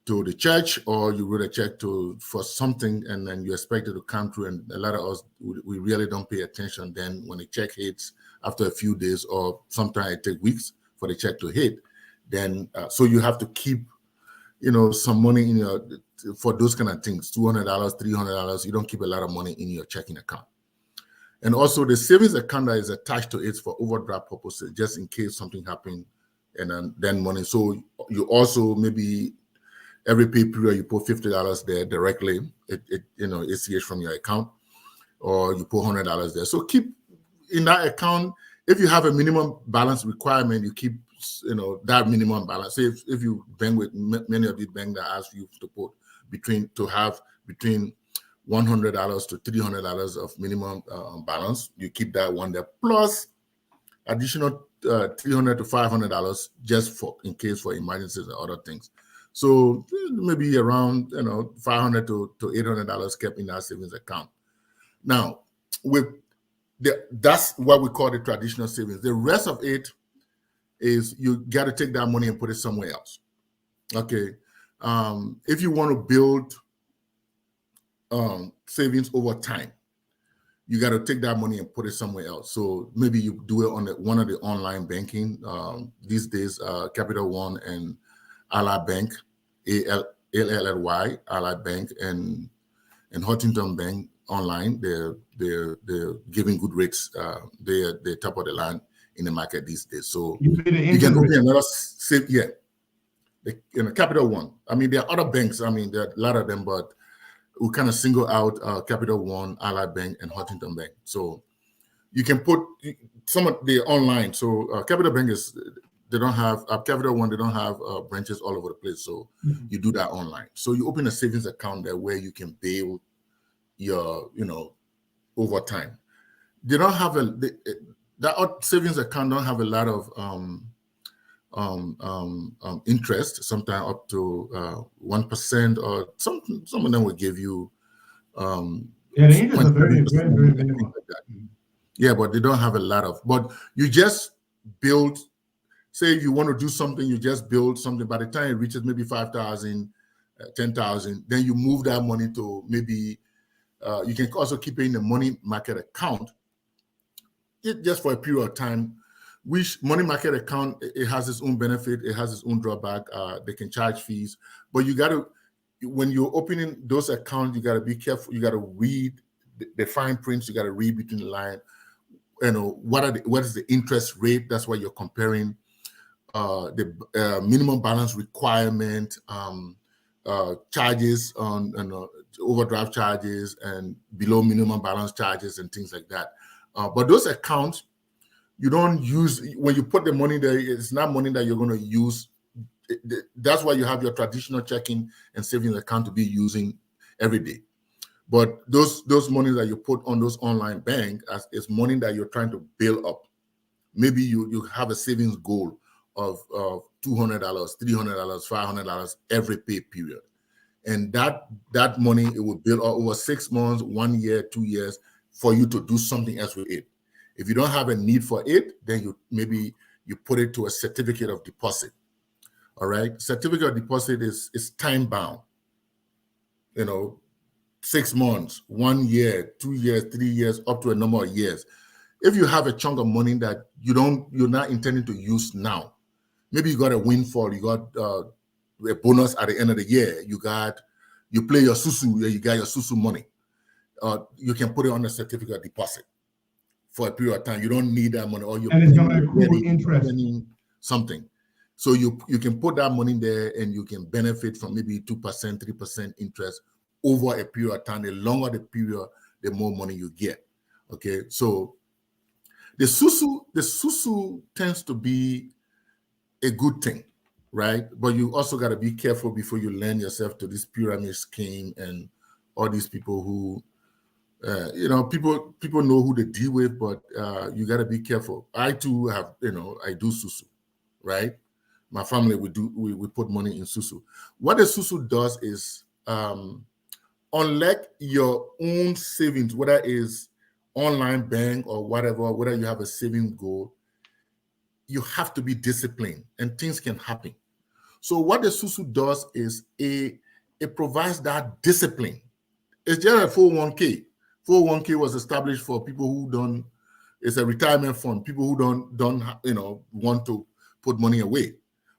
the church, or you wrote a check for something, and then you expect it to come through. And a lot of us, we really don't pay attention. Then when the check hits after a few days, or sometimes it takes weeks for the check to hit, then so you have to keep some money in your, for those kind of things, $200, $300. You don't keep a lot of money in your checking account. And also the savings account that is attached to it for overdraft purposes, just in case something happened, and then money. So you also maybe every pay period you put $50 there directly, ACH from your account, or you put $100 there. So keep in that account. If you have a minimum balance requirement, you keep that minimum balance. Say if you bank with many of these banks that ask you to put between $100 to $300 of minimum balance, you keep that one there, plus additional $300 to $500 just in case for emergencies and other things. So maybe around $500 to $800 kept in that savings account. Now, that's what we call the traditional savings. The rest of it is you got to take that money and put it somewhere else. Okay, if you want to build savings over time, you got to take that money and put it somewhere else. So maybe you do it on one of the online banking these days, Capital One and Ally Bank, ALLY, Ally Bank, and Huntington Bank online. They're giving good rates. They're top of the line in the market these days. So you can open another save. Yeah, Capital One. I mean, there are other banks. I mean, there are a lot of them, but we kind of single out Capital One, Ally Bank, and Huntington Bank. So you can put some of the online. So Capital Bank they don't have Capital One. They don't have branches all over the place. So you do that online. So you open a savings account there where you can build your, over time. They don't have that savings account don't have a lot of interest, sometimes up to 1%, or some of them will give you the interest are very, very, very minimal. Yeah, but they don't have a lot of, but you just build, say if you want to do something, you just build something. By the time it reaches maybe 5,000, 10,000, then you move that money to maybe you can also keep it in the money market account just for a period of time. Which money market account, it has its own benefit, it has its own drawback. They can charge fees, but you got to, when you're opening those accounts, you got to be careful. You got to read the fine prints. You got to read between the line. What is the interest rate? That's why you're comparing the minimum balance requirement, charges on overdraft charges, and below minimum balance charges and things like that. But those accounts, you don't use, when you put the money there, it's not money that you're going to use. That's why you have your traditional checking and savings account to be using every day. But those money that you put on those online bank is money that you're trying to build up. Maybe you have a savings goal of $200, $300, $500 every pay period. And that money, it will build up over 6 months, 1 year, 2 years for you to do something else with it. If you don't have a need for it, then maybe you put it to a certificate of deposit. All right. Certificate of deposit is time bound. 6 months, 1 year, 2 years, 3 years, up to a number of years. If you have a chunk of money that you're not intending to use now, maybe you got a windfall, you got a bonus at the end of the year, you play your susu, you got your susu money. You can put it on a certificate of deposit for a period of time. You don't need that money, or you're getting interest something. So you can put that money there and you can benefit from maybe 2%, 3% interest over a period of time. The longer the period, the more money you get. Okay, so the susu tends to be a good thing, right? But you also got to be careful before you lend yourself to this pyramid scheme and all these people who, people know who they deal with, but you got to be careful. I too have, I do susu, right? My family, we put money in susu. What the susu does is, unlike your own savings, whether it's online bank or whatever, whether you have a saving goal, you have to be disciplined and things can happen. So what the susu does is it provides that discipline. It's just a 401k. 401k was established for people who it's a retirement fund, people who don't want to put money away,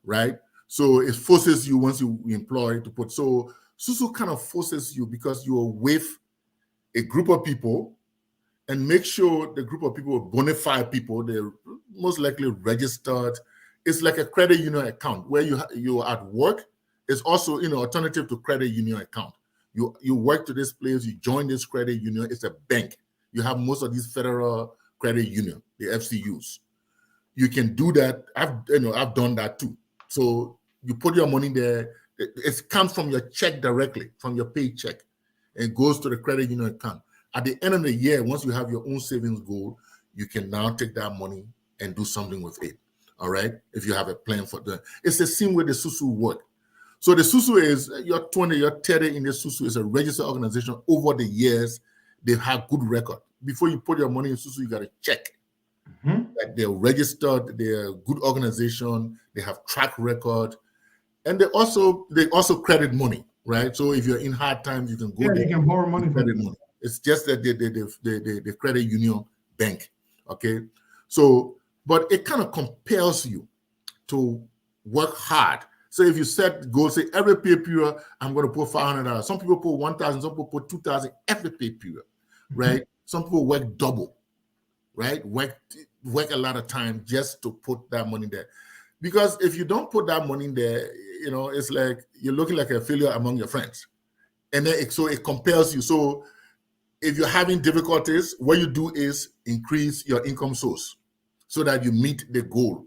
right? So it forces you once you employ to put. So SUSU kind of forces you because you're with a group of people, and make sure the group of people are bona fide people. They're most likely registered. It's like a credit union account where you're at work. It's also alternative to credit union account. You work to this place, you join this credit union. It's a bank. You have most of these federal credit union, the FCUs. You can do that. I've done that too. So you put your money there. It comes from your check directly, from your paycheck, and goes to the credit union account. At the end of the year, once you have your own savings goal, you can now take that money and do something with it. All right. If you have a plan for that, it's the same way the SUSU work. So the SUSU is your 20, your 30 in the SUSU is a registered organization. Over the years, they have good record. Before you put your money in SUSU, you got to check that they're registered, they're a good organization, they have track record, and they also credit money, right? So if you're in hard times, you can go. Yeah, they can borrow money from money. It's just that the credit union bank, okay? So, but it kind of compels you to work hard. So if you set goals, say every pay period, I'm going to put $500. Some people put 1,000, some people put 2,000 every pay period, right? Some people work double, right? Work a lot of time just to put that money there. Because if you don't put that money there, it's like you're looking like a failure among your friends. And then it compels you. So if you're having difficulties, what you do is increase your income source so that you meet the goal.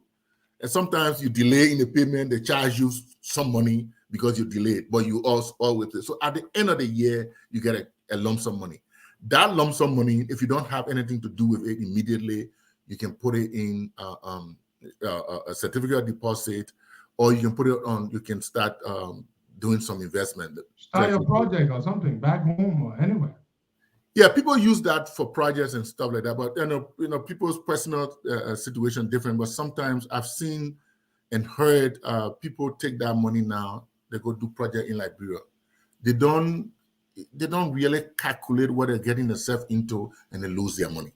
And sometimes you delay in the payment, they charge you some money because you delayed, but you also always. So at the end of the year, you get a lump sum money. That lump sum money, if you don't have anything to do with it immediately, you can put it in a certificate of deposit, or you can put it on, you can start doing some investment. Start your project or something back home or anywhere. Yeah, people use that for projects and stuff like that. But people's personal situation different. But sometimes I've seen and heard people take that money now. They go do project in Liberia. They don't really calculate what they're getting themselves into, and they lose their money.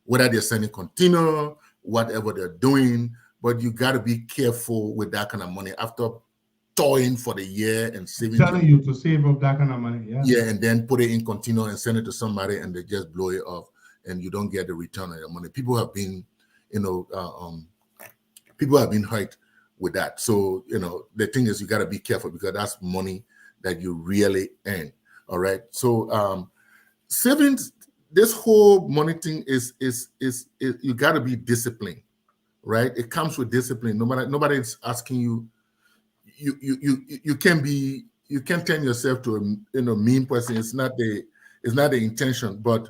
Whether they're sending container, whatever they're doing, but you got to be careful with that kind of money after toiling for the year and saving. Telling you to save up that kind of money, yeah. Yeah, and then put it in container and send it to somebody, and they just blow it off, and you don't get the return on your money. People have been, people have been hurt with that. So the thing is, you got to be careful because that's money that you really earn. All right. So savings, this whole money thing is you got to be disciplined, right? It comes with discipline. Nobody's asking you. You can't turn yourself to a mean person. It's not the intention, but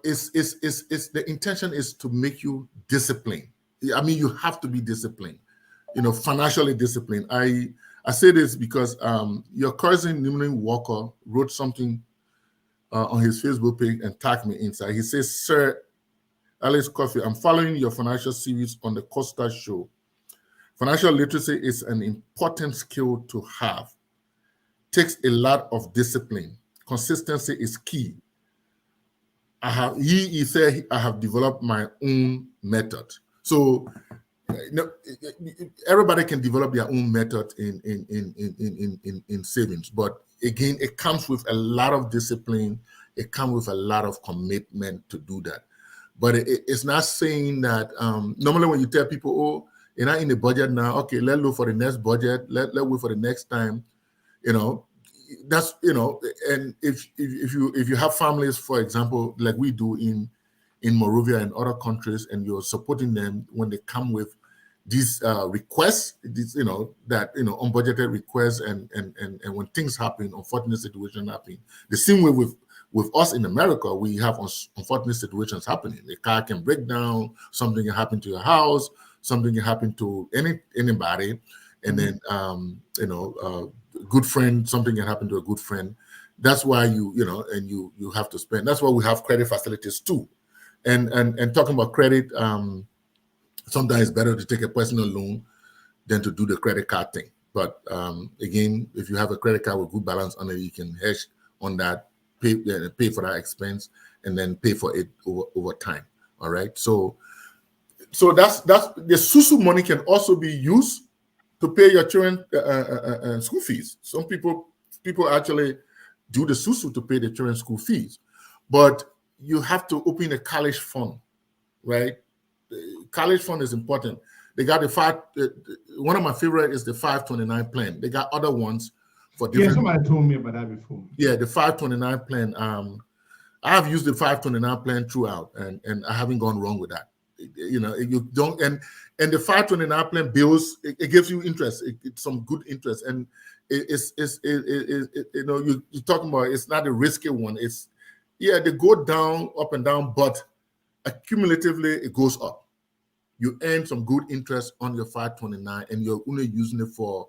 it's the intention is to make you disciplined. I mean, you have to be disciplined, financially disciplined. I say this because your cousin Nimrin Walker wrote something on his Facebook page and tagged me inside. He says, "Sir Alex Coffee, I'm following your financial series on the Costa Show. Financial literacy is an important skill to have. Takes a lot of discipline. Consistency is key. He said, I have developed my own method." So everybody can develop their own method in savings, but again, it comes with a lot of discipline. It comes with a lot of commitment to do that. But it's not saying that normally when you tell people, "Oh, you're not in the budget now. Okay, let's look for the next budget. Let's wait for the next time." That's And if you have families, for example, like we do in Morovia and other countries, and you're supporting them when they come with these requests, unbudgeted requests, and when things happen, unfortunate situations happen. The same way with us in America, we have unfortunate situations happening. The car can break down, something can happen to your house, something can happen to anybody, and then good friend, something can happen to a good friend. That's why you have to spend. That's why we have credit facilities too. And talking about credit, sometimes it's better to take a personal loan than to do the credit card thing. But again, if you have a credit card with good balance on it, you can hedge on that, pay for that expense, and then pay for it over time. All right. So that's the SUSU money can also be used to pay your children school fees. Some people actually do the SUSU to pay the children's school fees, but you have to open a college fund, right? The college fund is important. They got one of my favorite is the 529 plan. They got other ones for different. Yeah, somebody told me about that before. Yeah, the 529 plan. I have used the 529 plan throughout, and I haven't gone wrong with that. You know, you don't, and the 529 plan bills, it gives you interest. It's some good interest, and it's you know, you're talking about, it's not a risky one. It's, yeah, they go down, up and down, but accumulatively it goes up. You earn some good interest on your 529, and you're only using it for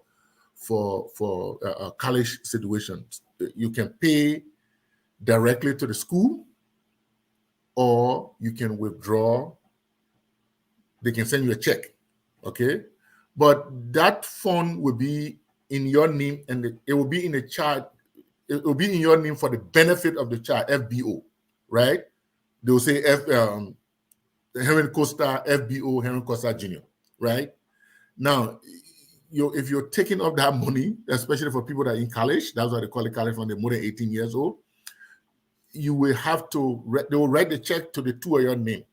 college situations. You can pay directly to the school, or you can withdraw. They can send you a check, okay? But that fund will be in your name, and it will be in a child. It will be in your name for the benefit of the child, FBO, right? They will say Henry Costa, FBO, Henry Costa Jr., right? Now, if you're taking up that money, especially for people that are in college, that's why they call it college fund, they're more than 18 years old, you will have to, they will write the check to the two of your name.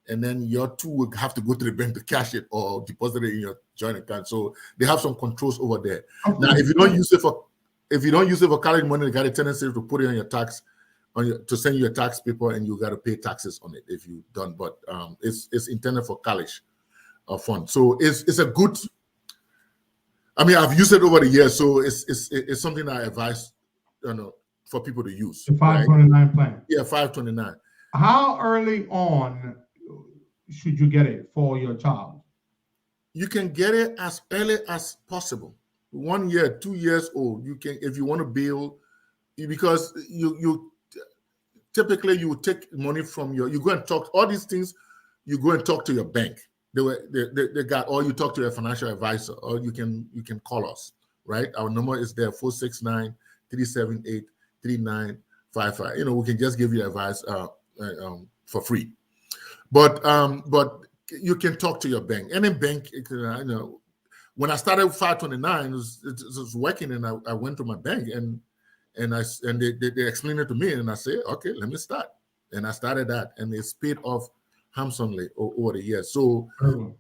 And then your two will have to go to the bank to cash it or deposit it in your joint account. So they have some controls over there. Okay. Now, if you don't use it for college money, they got a tendency to put it on your tax, to send you a tax paper, and you got to pay taxes on it if you don't. But it's intended for college fund. So it's a good. I mean, I've used it over the years, so it's something I advise, for people to use. The 529 plan. Yeah, 529. How early on should you get it for your child? You can get it as early as possible. 1 year, 2 years old. You can, if you want to build, because you typically you take money from you go and talk all these things. You go and talk to your bank. They got, or you talk to a financial advisor, or you can call us. Right, our number is there, 469-378-3955. We can just give you advice for free. But you can talk to your bank. Any bank, when I started 529, it was working, and I went to my bank and they explained it to me, and I said, okay, let me start. And I started that, and it's paid off handsomely over the years. So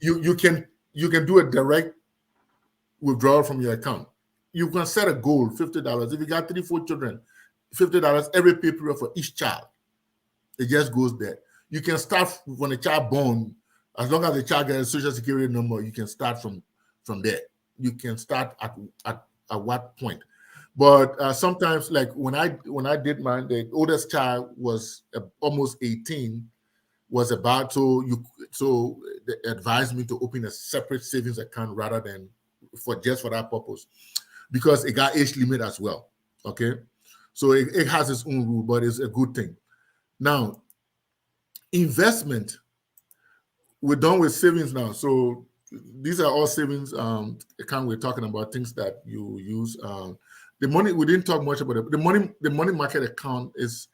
you can do a direct withdrawal from your account. You can set a goal, $50. If you got 3-4 children, $50 every pay period for each child. It just goes there. You can start when the child born, as long as the child gets a social security number, you can start from there. You can start at what point. But sometimes, like when I did mine, the oldest child was almost 18, was about so they advised me to open a separate savings account rather than for that purpose, because it got age limit as well. Okay, so it has its own rule, but it's a good thing. Now, investment, we're done with savings now. So these are all savings account. We're talking about things that you use. The money, we didn't talk much about it. The money market account is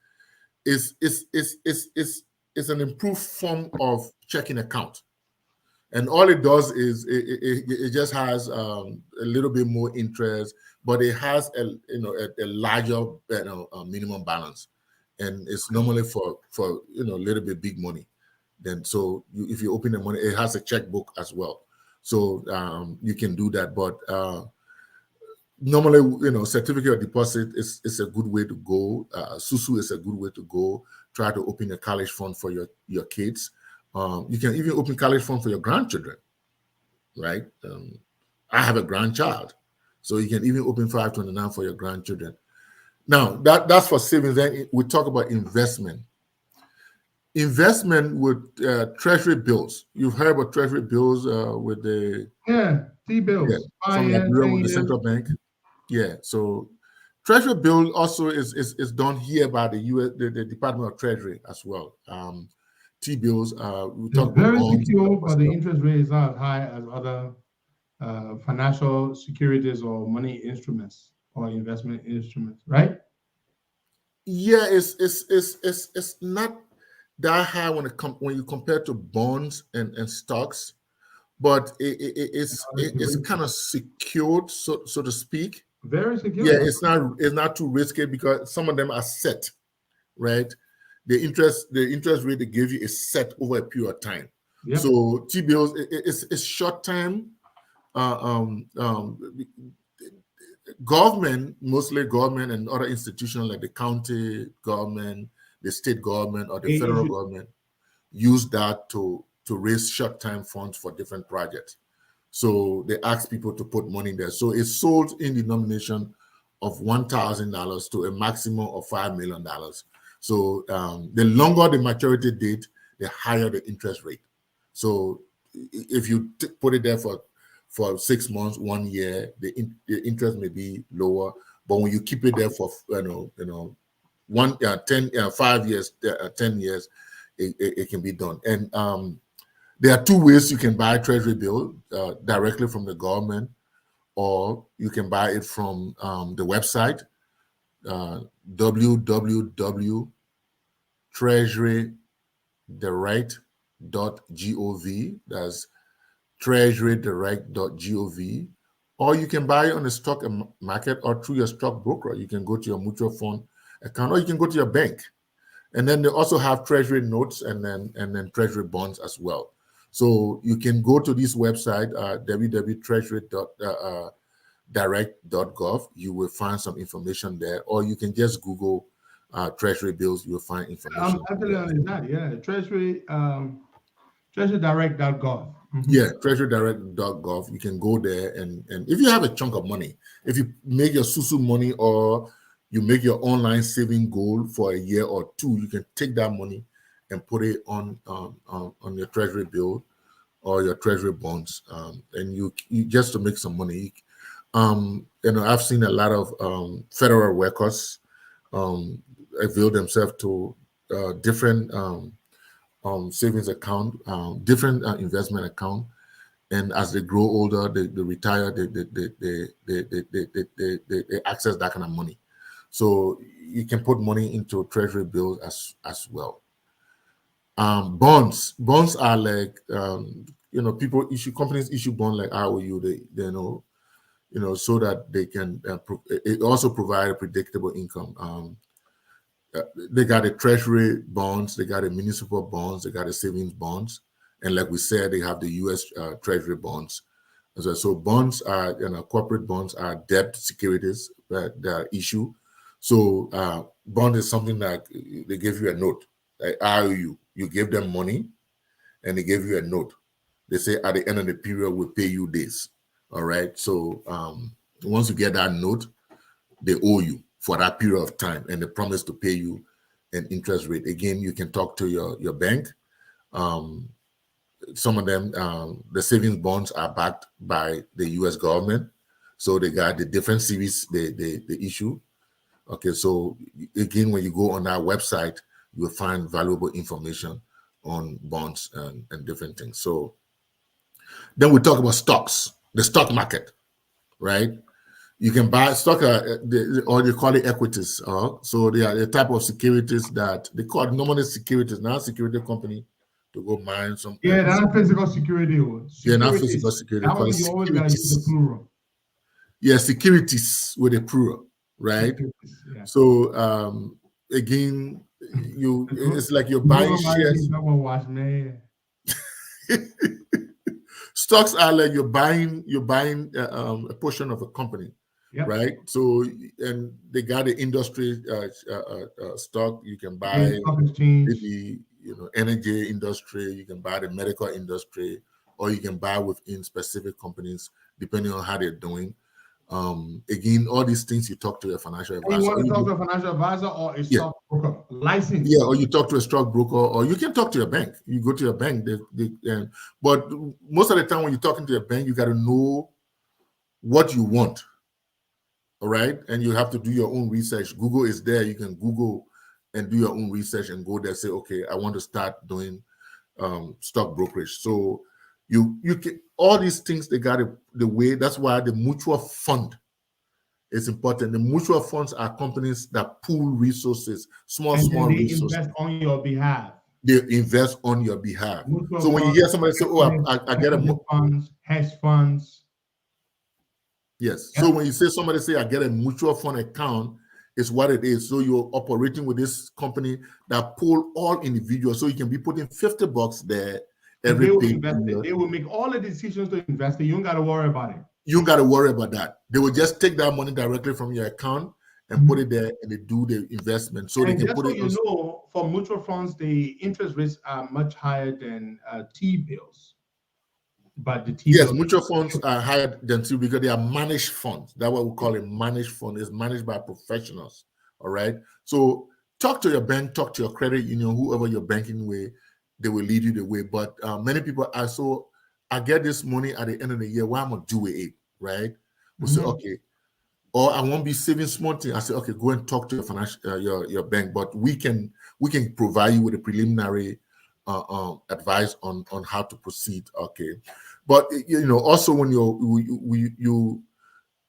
an improved form of checking account, and all it does is it just has a little bit more interest, but it has a larger minimum balance, and it's normally for a little bit big money. Then so if you open the money, it has a checkbook as well, so you can do that. But normally, certificate of deposit is a good way to go. SUSU is a good way to go. Try to open a college fund for your kids. You can even open college fund for your grandchildren, right? I have a grandchild, so you can even open 529 for your grandchildren. Now, that's for savings. Then we talk about investment. Investment with treasury bills. You've heard about treasury bills with the T-bills from Nigeria with the central bank. Yeah, so treasury bill also is done here by the the Department of Treasury as well. T-bills. We talk about very bonds, secure, but the interest rate is not as high as other financial securities or money instruments or investment instruments, right? Yeah, it's not that high when you compare to bonds and stocks, but it's kind of secured, so to speak. Very secure. Yeah, it's not too risky because some of them are set, right? The interest rate they give you is set over a period of time. Yep. So T-bills it's short time. Government, mostly government and other institutions like the county government, the state government, or the federal government use that to raise short-time funds for different projects. So they ask people to put money there. So it's sold in the denomination of $1,000 to a maximum of $5 million. So the longer the maturity date, the higher the interest rate. So if you put it there for 6 months, 1 year, the interest may be lower. But when you keep it there for 5 years, 10 years, it can be done. And there are two ways you can buy treasury bill, directly from the government, or you can buy it from the website, www.treasurydirect.gov. That's treasurydirect.gov. Or you can buy it on the stock market or through your stock broker. You can go to your mutual fund account, or you can go to your bank. And then they also have treasury notes and then treasury bonds as well. So you can go to this website, www.treasurydirect.gov. You will find some information there, or you can just Google treasury bills. You will find information. Actually, on that, yeah, treasurydirect.gov. Yeah, treasurydirect.gov. You can go there, and if you have a chunk of money, if you make your susu money or you make your online saving goal for a year or two, you can take that money and put it on your treasury bill or your treasury bonds, and you just to make some money. I've seen a lot of federal workers avail themselves to different savings account, different investment account, and as they grow older, they retire, they access that kind of money. So you can put money into treasury bills as well. Bonds are like companies issue bonds like IOU. They so that they can it also provide a predictable income. They got the treasury bonds, they got the municipal bonds, they got the savings bonds, and like we said, they have the U.S. Treasury bonds. So bonds are corporate bonds are debt securities that are issued. So bond is something that they give you a note, like IOU. You give them money, and they give you a note. They say at the end of the period, we'll pay you this. All right. So once you get that note, they owe you for that period of time, and they promise to pay you an interest rate. Again, you can talk to your bank. Some of them, the savings bonds are backed by the U.S. government, so they got the different series they issue. Okay, so again, when you go on our website, you will find valuable information on bonds and different things. So then we talk about stocks, the stock market, right? You can buy stock, or they call it equities. So they are the type of securities that they call normally securities, not a security company to go mine some. Yeah, not physical security. Yeah, not physical security. That one you always got to use the plural. Yeah, securities with a plural, right? Yeah. So again, it's like you're buying shares. Stocks are like you're buying a portion of a company, right? So and they got the industry stock. You can buy maybe energy industry. You can buy the medical industry, or you can buy within specific companies depending on how they're doing. Again, all these things you talk to a financial advisor. You want to talk to a financial advisor or a stockbroker license? Yeah, or you talk to a stockbroker, or you can talk to your bank. You go to your bank. But most of the time when you're talking to your bank, you got to know what you want. All right, and you have to do your own research. Google is there. You can Google and do your own research and go there. Say, okay, I want to start doing stock brokerage. So you can all these things. They got the way. That's why the mutual fund is important. The mutual funds are companies that pool resources, small resources. Invest on your behalf. they invest on your behalf. Mutual So when you funds, hear somebody say, "Oh, I get a funds, hedge funds." Yes. So when you say somebody say, "I get a mutual fund account," it's what it is. So you're operating with this company that pull all individuals. So you can be putting $50 there every they will pay invest it. period. They will make all the decisions to invest it. You don't got to worry about it. You don't got to worry about that. They will just take that money directly from your account and put it there, and they do the investment. So And they can just put so it. you know, for mutual funds, the interest rates are much higher than T-bills. But the T-bills, mutual funds are higher than T because they are managed funds. That's what we call a managed fund. It's managed by professionals. All right. So talk to your bank, talk to your credit union, whoever you're banking with, they will lead you the way. But many people are so, I get this money at the end of the year. What am I gonna do with it? Right? We say, okay. Or I won't be saving small things. I say, okay, go and talk to your financial your bank. But we can provide you with a preliminary advice on how to proceed. Okay, but also when you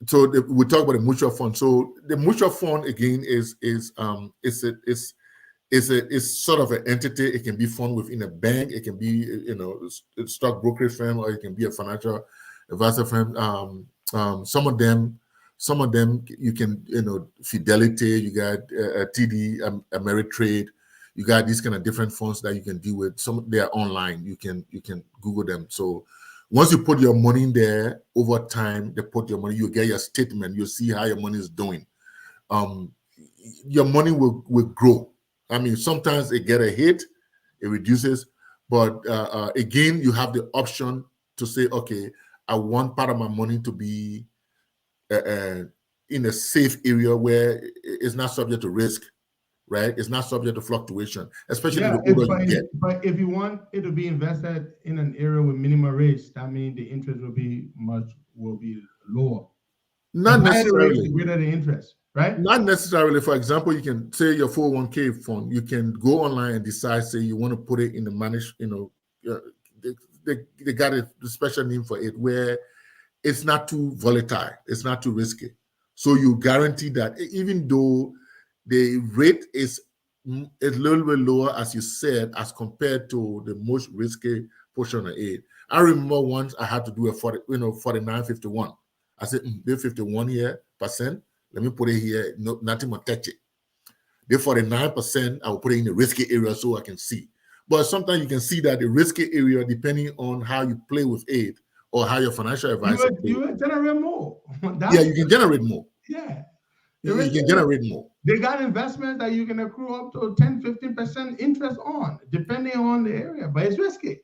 so we talk about the mutual fund. So the mutual fund again is sort of an entity. It can be fund within a bank. It can be a stock brokerage firm, or it can be a financial advisor firm. Some of them you can Fidelity. You got TD, Ameritrade. You got these kind of different funds that you can deal with. Some they are online. You can Google them. So once you put your money in there, over time, they put your money, you get your statement, you see how your money is doing. Your money will grow. I mean, sometimes it get a hit, it reduces, but again, you have the option to say, okay, I want part of my money to be in a safe area where it's not subject to risk. Right, it's not subject to fluctuation, especially the older you get. But if you want it to be invested in an area with minimal risk, that means the interest will be lower. Not necessarily. The greater the interest, right? Not necessarily. For example, you can say your 401k fund. You can go online and decide, say you want to put it in the managed. They got a special name for it where it's not too volatile, it's not too risky. So you guarantee that even though the rate is a little bit lower, as you said, as compared to the most risky portion of it. I remember once I had to do a 49.51. I said, the 51 here percent, let me put it here, nothing will touch it. The 49%, I will put it in the risky area so I can see. But sometimes you can see that the risky area, depending on how you play with it or how your financial advisor you will generate more. You can generate more. Yeah. You can generate more. They got investments that you can accrue up to 10-15% interest on, depending on the area, but it's risky.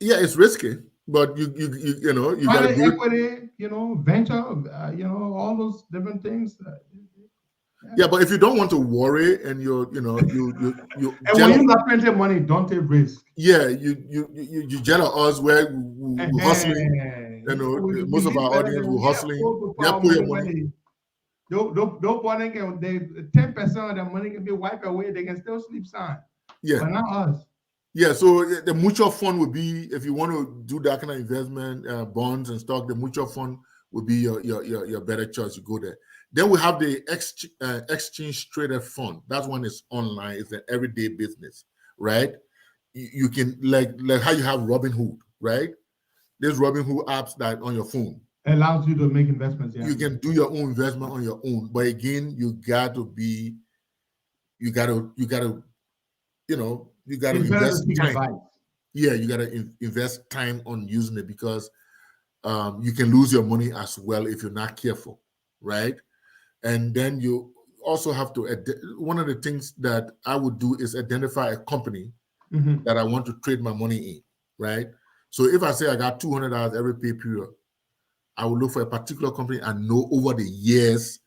Yeah, it's risky, but you got to do equity, venture, all those different things. Yeah, but if you don't want to worry and you and when you got plenty of money, don't take risk. Yeah, you jealous where we hustling. Most of our audience will hustling. Yeah, put your money. Don't 10% of their money can be wiped away. They can still sleep sound. Yeah, but not us. Yeah, so the mutual fund would be, if you want to do that kind of investment, bonds and stock, the mutual fund would be your better choice. You go there. Then we have the exchange traded fund. That one is online. It's an everyday business, right? You can like how you have Robinhood, right? There's Robinhood apps that on your phone. It allows you to make investments. Yeah. You can do your own investment on your own, but again, you got to invest time. Yeah, you got to invest time on using it because you can lose your money as well if you're not careful, right? And then you also have to, one of the things that I would do is identify a company that I want to trade my money in, right? So if I say I got $200 every pay period, I will look for a particular company and know over the years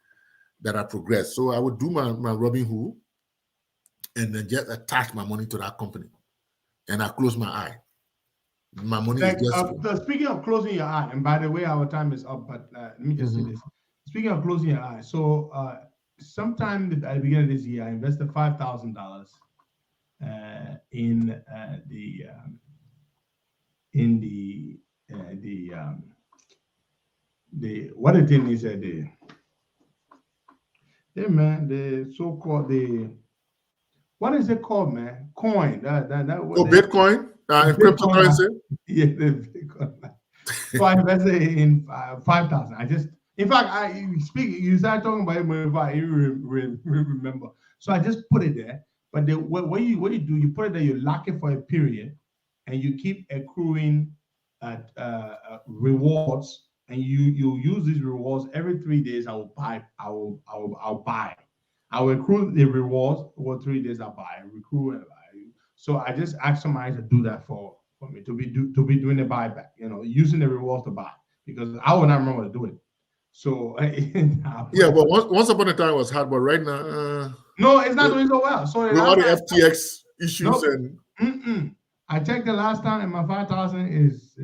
that I progress. So I would do my Robinhood and then just attach my money to that company. And I close my eye. My money is just... So speaking of closing your eye, and by the way, our time is up, but let me just say this. Speaking of closing your eye, so sometime at the beginning of this year, I invested $5,000 in what the thing is the so-called the what is it called, man? Coin. Bitcoin and cryptocurrency. Yeah, the Bitcoin. So I invested in 5,000. In fact, you started talking about it before I remember. So I just put it there. But what you do, you put it there, you lock it for a period, and you keep accruing rewards, and you use these rewards every 3 days. I will buy. I will accrue the rewards over 3 days. I buy, recruit, and buy. So I just ask somebody to do that for me to be doing the buyback. Using the rewards to buy, because I would not remember to do it. So yeah, but once upon a time it was hard, but right now no, it's not doing so well. So with all the FTX issues I checked the last time, and my 5,000 is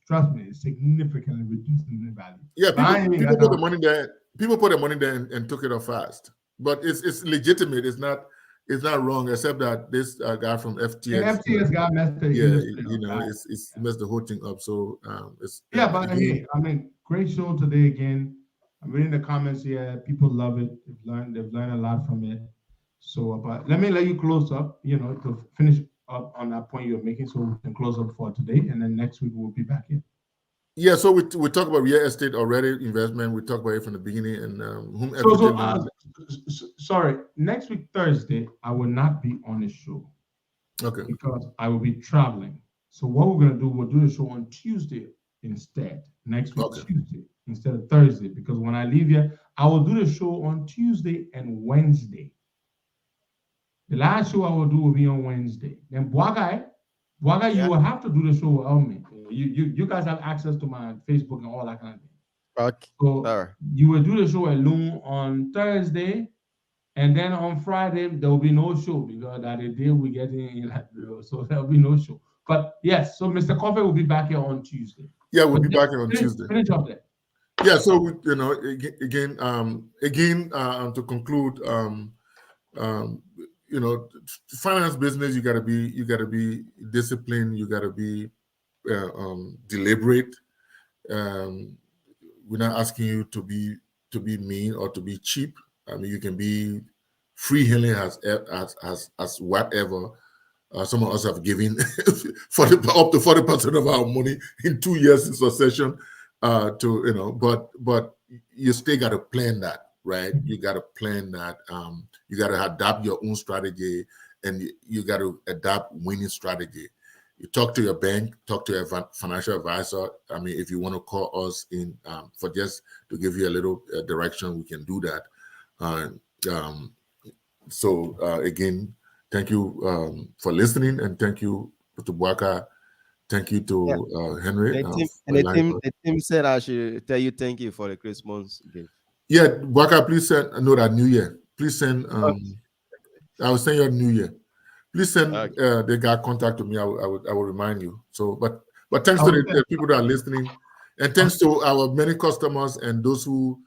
trust me, it's significantly reducing the value. Yeah, people put the money there. People put the money there and took it off fast. But it's legitimate. It's not wrong, except that this guy from FTX. The FTX guy messed it. Yeah, it's messed the whole thing up. So but hey, I mean, great show today again. I'm reading the comments here. People love it. They've learned a lot from it. So, but let me let you close up. To finish up on that point you're making, so we can close up for today, and then next week we'll be back here. Yeah, so we talked about real estate already, investment. We talked about it from the beginning, and sorry, next week Thursday I will not be on the show. Okay. Because I will be traveling. So what we're gonna do, we'll do the show on Tuesday instead. Next week Tuesday instead of Thursday, because when I leave here, I will do the show on Tuesday and Wednesday. The last show I will do will be on Wednesday. Then Bwagai, you will have to do the show without me. You guys have access to my Facebook and all that kind of thing. Okay. So you will do the show alone on Thursday, and then on Friday there will be no show, because that the day we get in so there will be no show. But yes, so Mr. Coffee will be back here on Tuesday. Yeah, we'll be back here on Tuesday. Finish up there. Yeah, so again, to conclude, finance business, you gotta be disciplined, you gotta be deliberate. We're not asking you to be mean or to be cheap. I mean, you can be free-healing as whatever. Some of us have given up to 40% of our money in 2 years in succession. But you still got to plan that, right? You got to plan that. You got to adapt your own strategy, and you got to adapt winning strategy. You talk to your bank, talk to your financial advisor. I mean, if you want to call us in for just to give you a little direction, we can do that. Again, thank you for listening, and thank you to Bwaka. Thank you to Henry. The team said I should tell you thank you for the Christmas gift. Yeah, Bwaka, please send that New Year. Please send. I will send you a New Year. Please send the guy contact to me. I will remind you. So, but thanks to the people that are listening, and thanks to our many customers and those who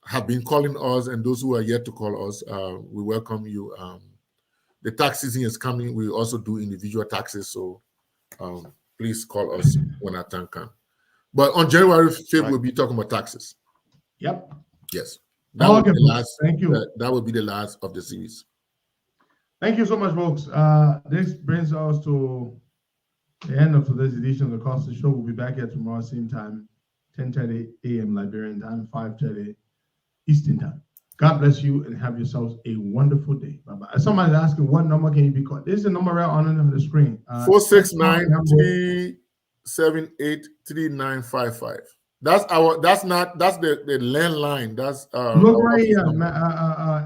have been calling us and those who are yet to call us. We welcome you. The tax season is coming. We also do individual taxes, so please call us when our time comes. But on January 5th, we'll be talking about taxes. Yep. Yes. That will be the last. Thank you. That will be the last of the series. Thank you so much, folks. This brings us to the end of today's edition of the Costa Show. We'll be back here tomorrow, same time, 10:30 a.m. Liberian time, 5:30 Eastern time. God bless you, and have yourselves a wonderful day. Bye-bye. Somebody's asking, what number can you be called? This is the number right on the screen. 469-378-3955. That's the landline. That's look right here,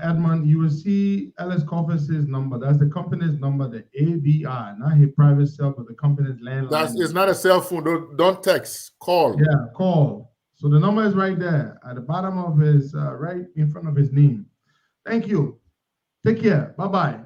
Edmund. You will see Ellis Coffee's number. That's the company's number, the ABI, not his private cell, but the company's landline. It's not a cell phone. Don't text. Call. Yeah, call. So the number is right there at the bottom of his, right in front of his name. Thank you. Take care. Bye-bye.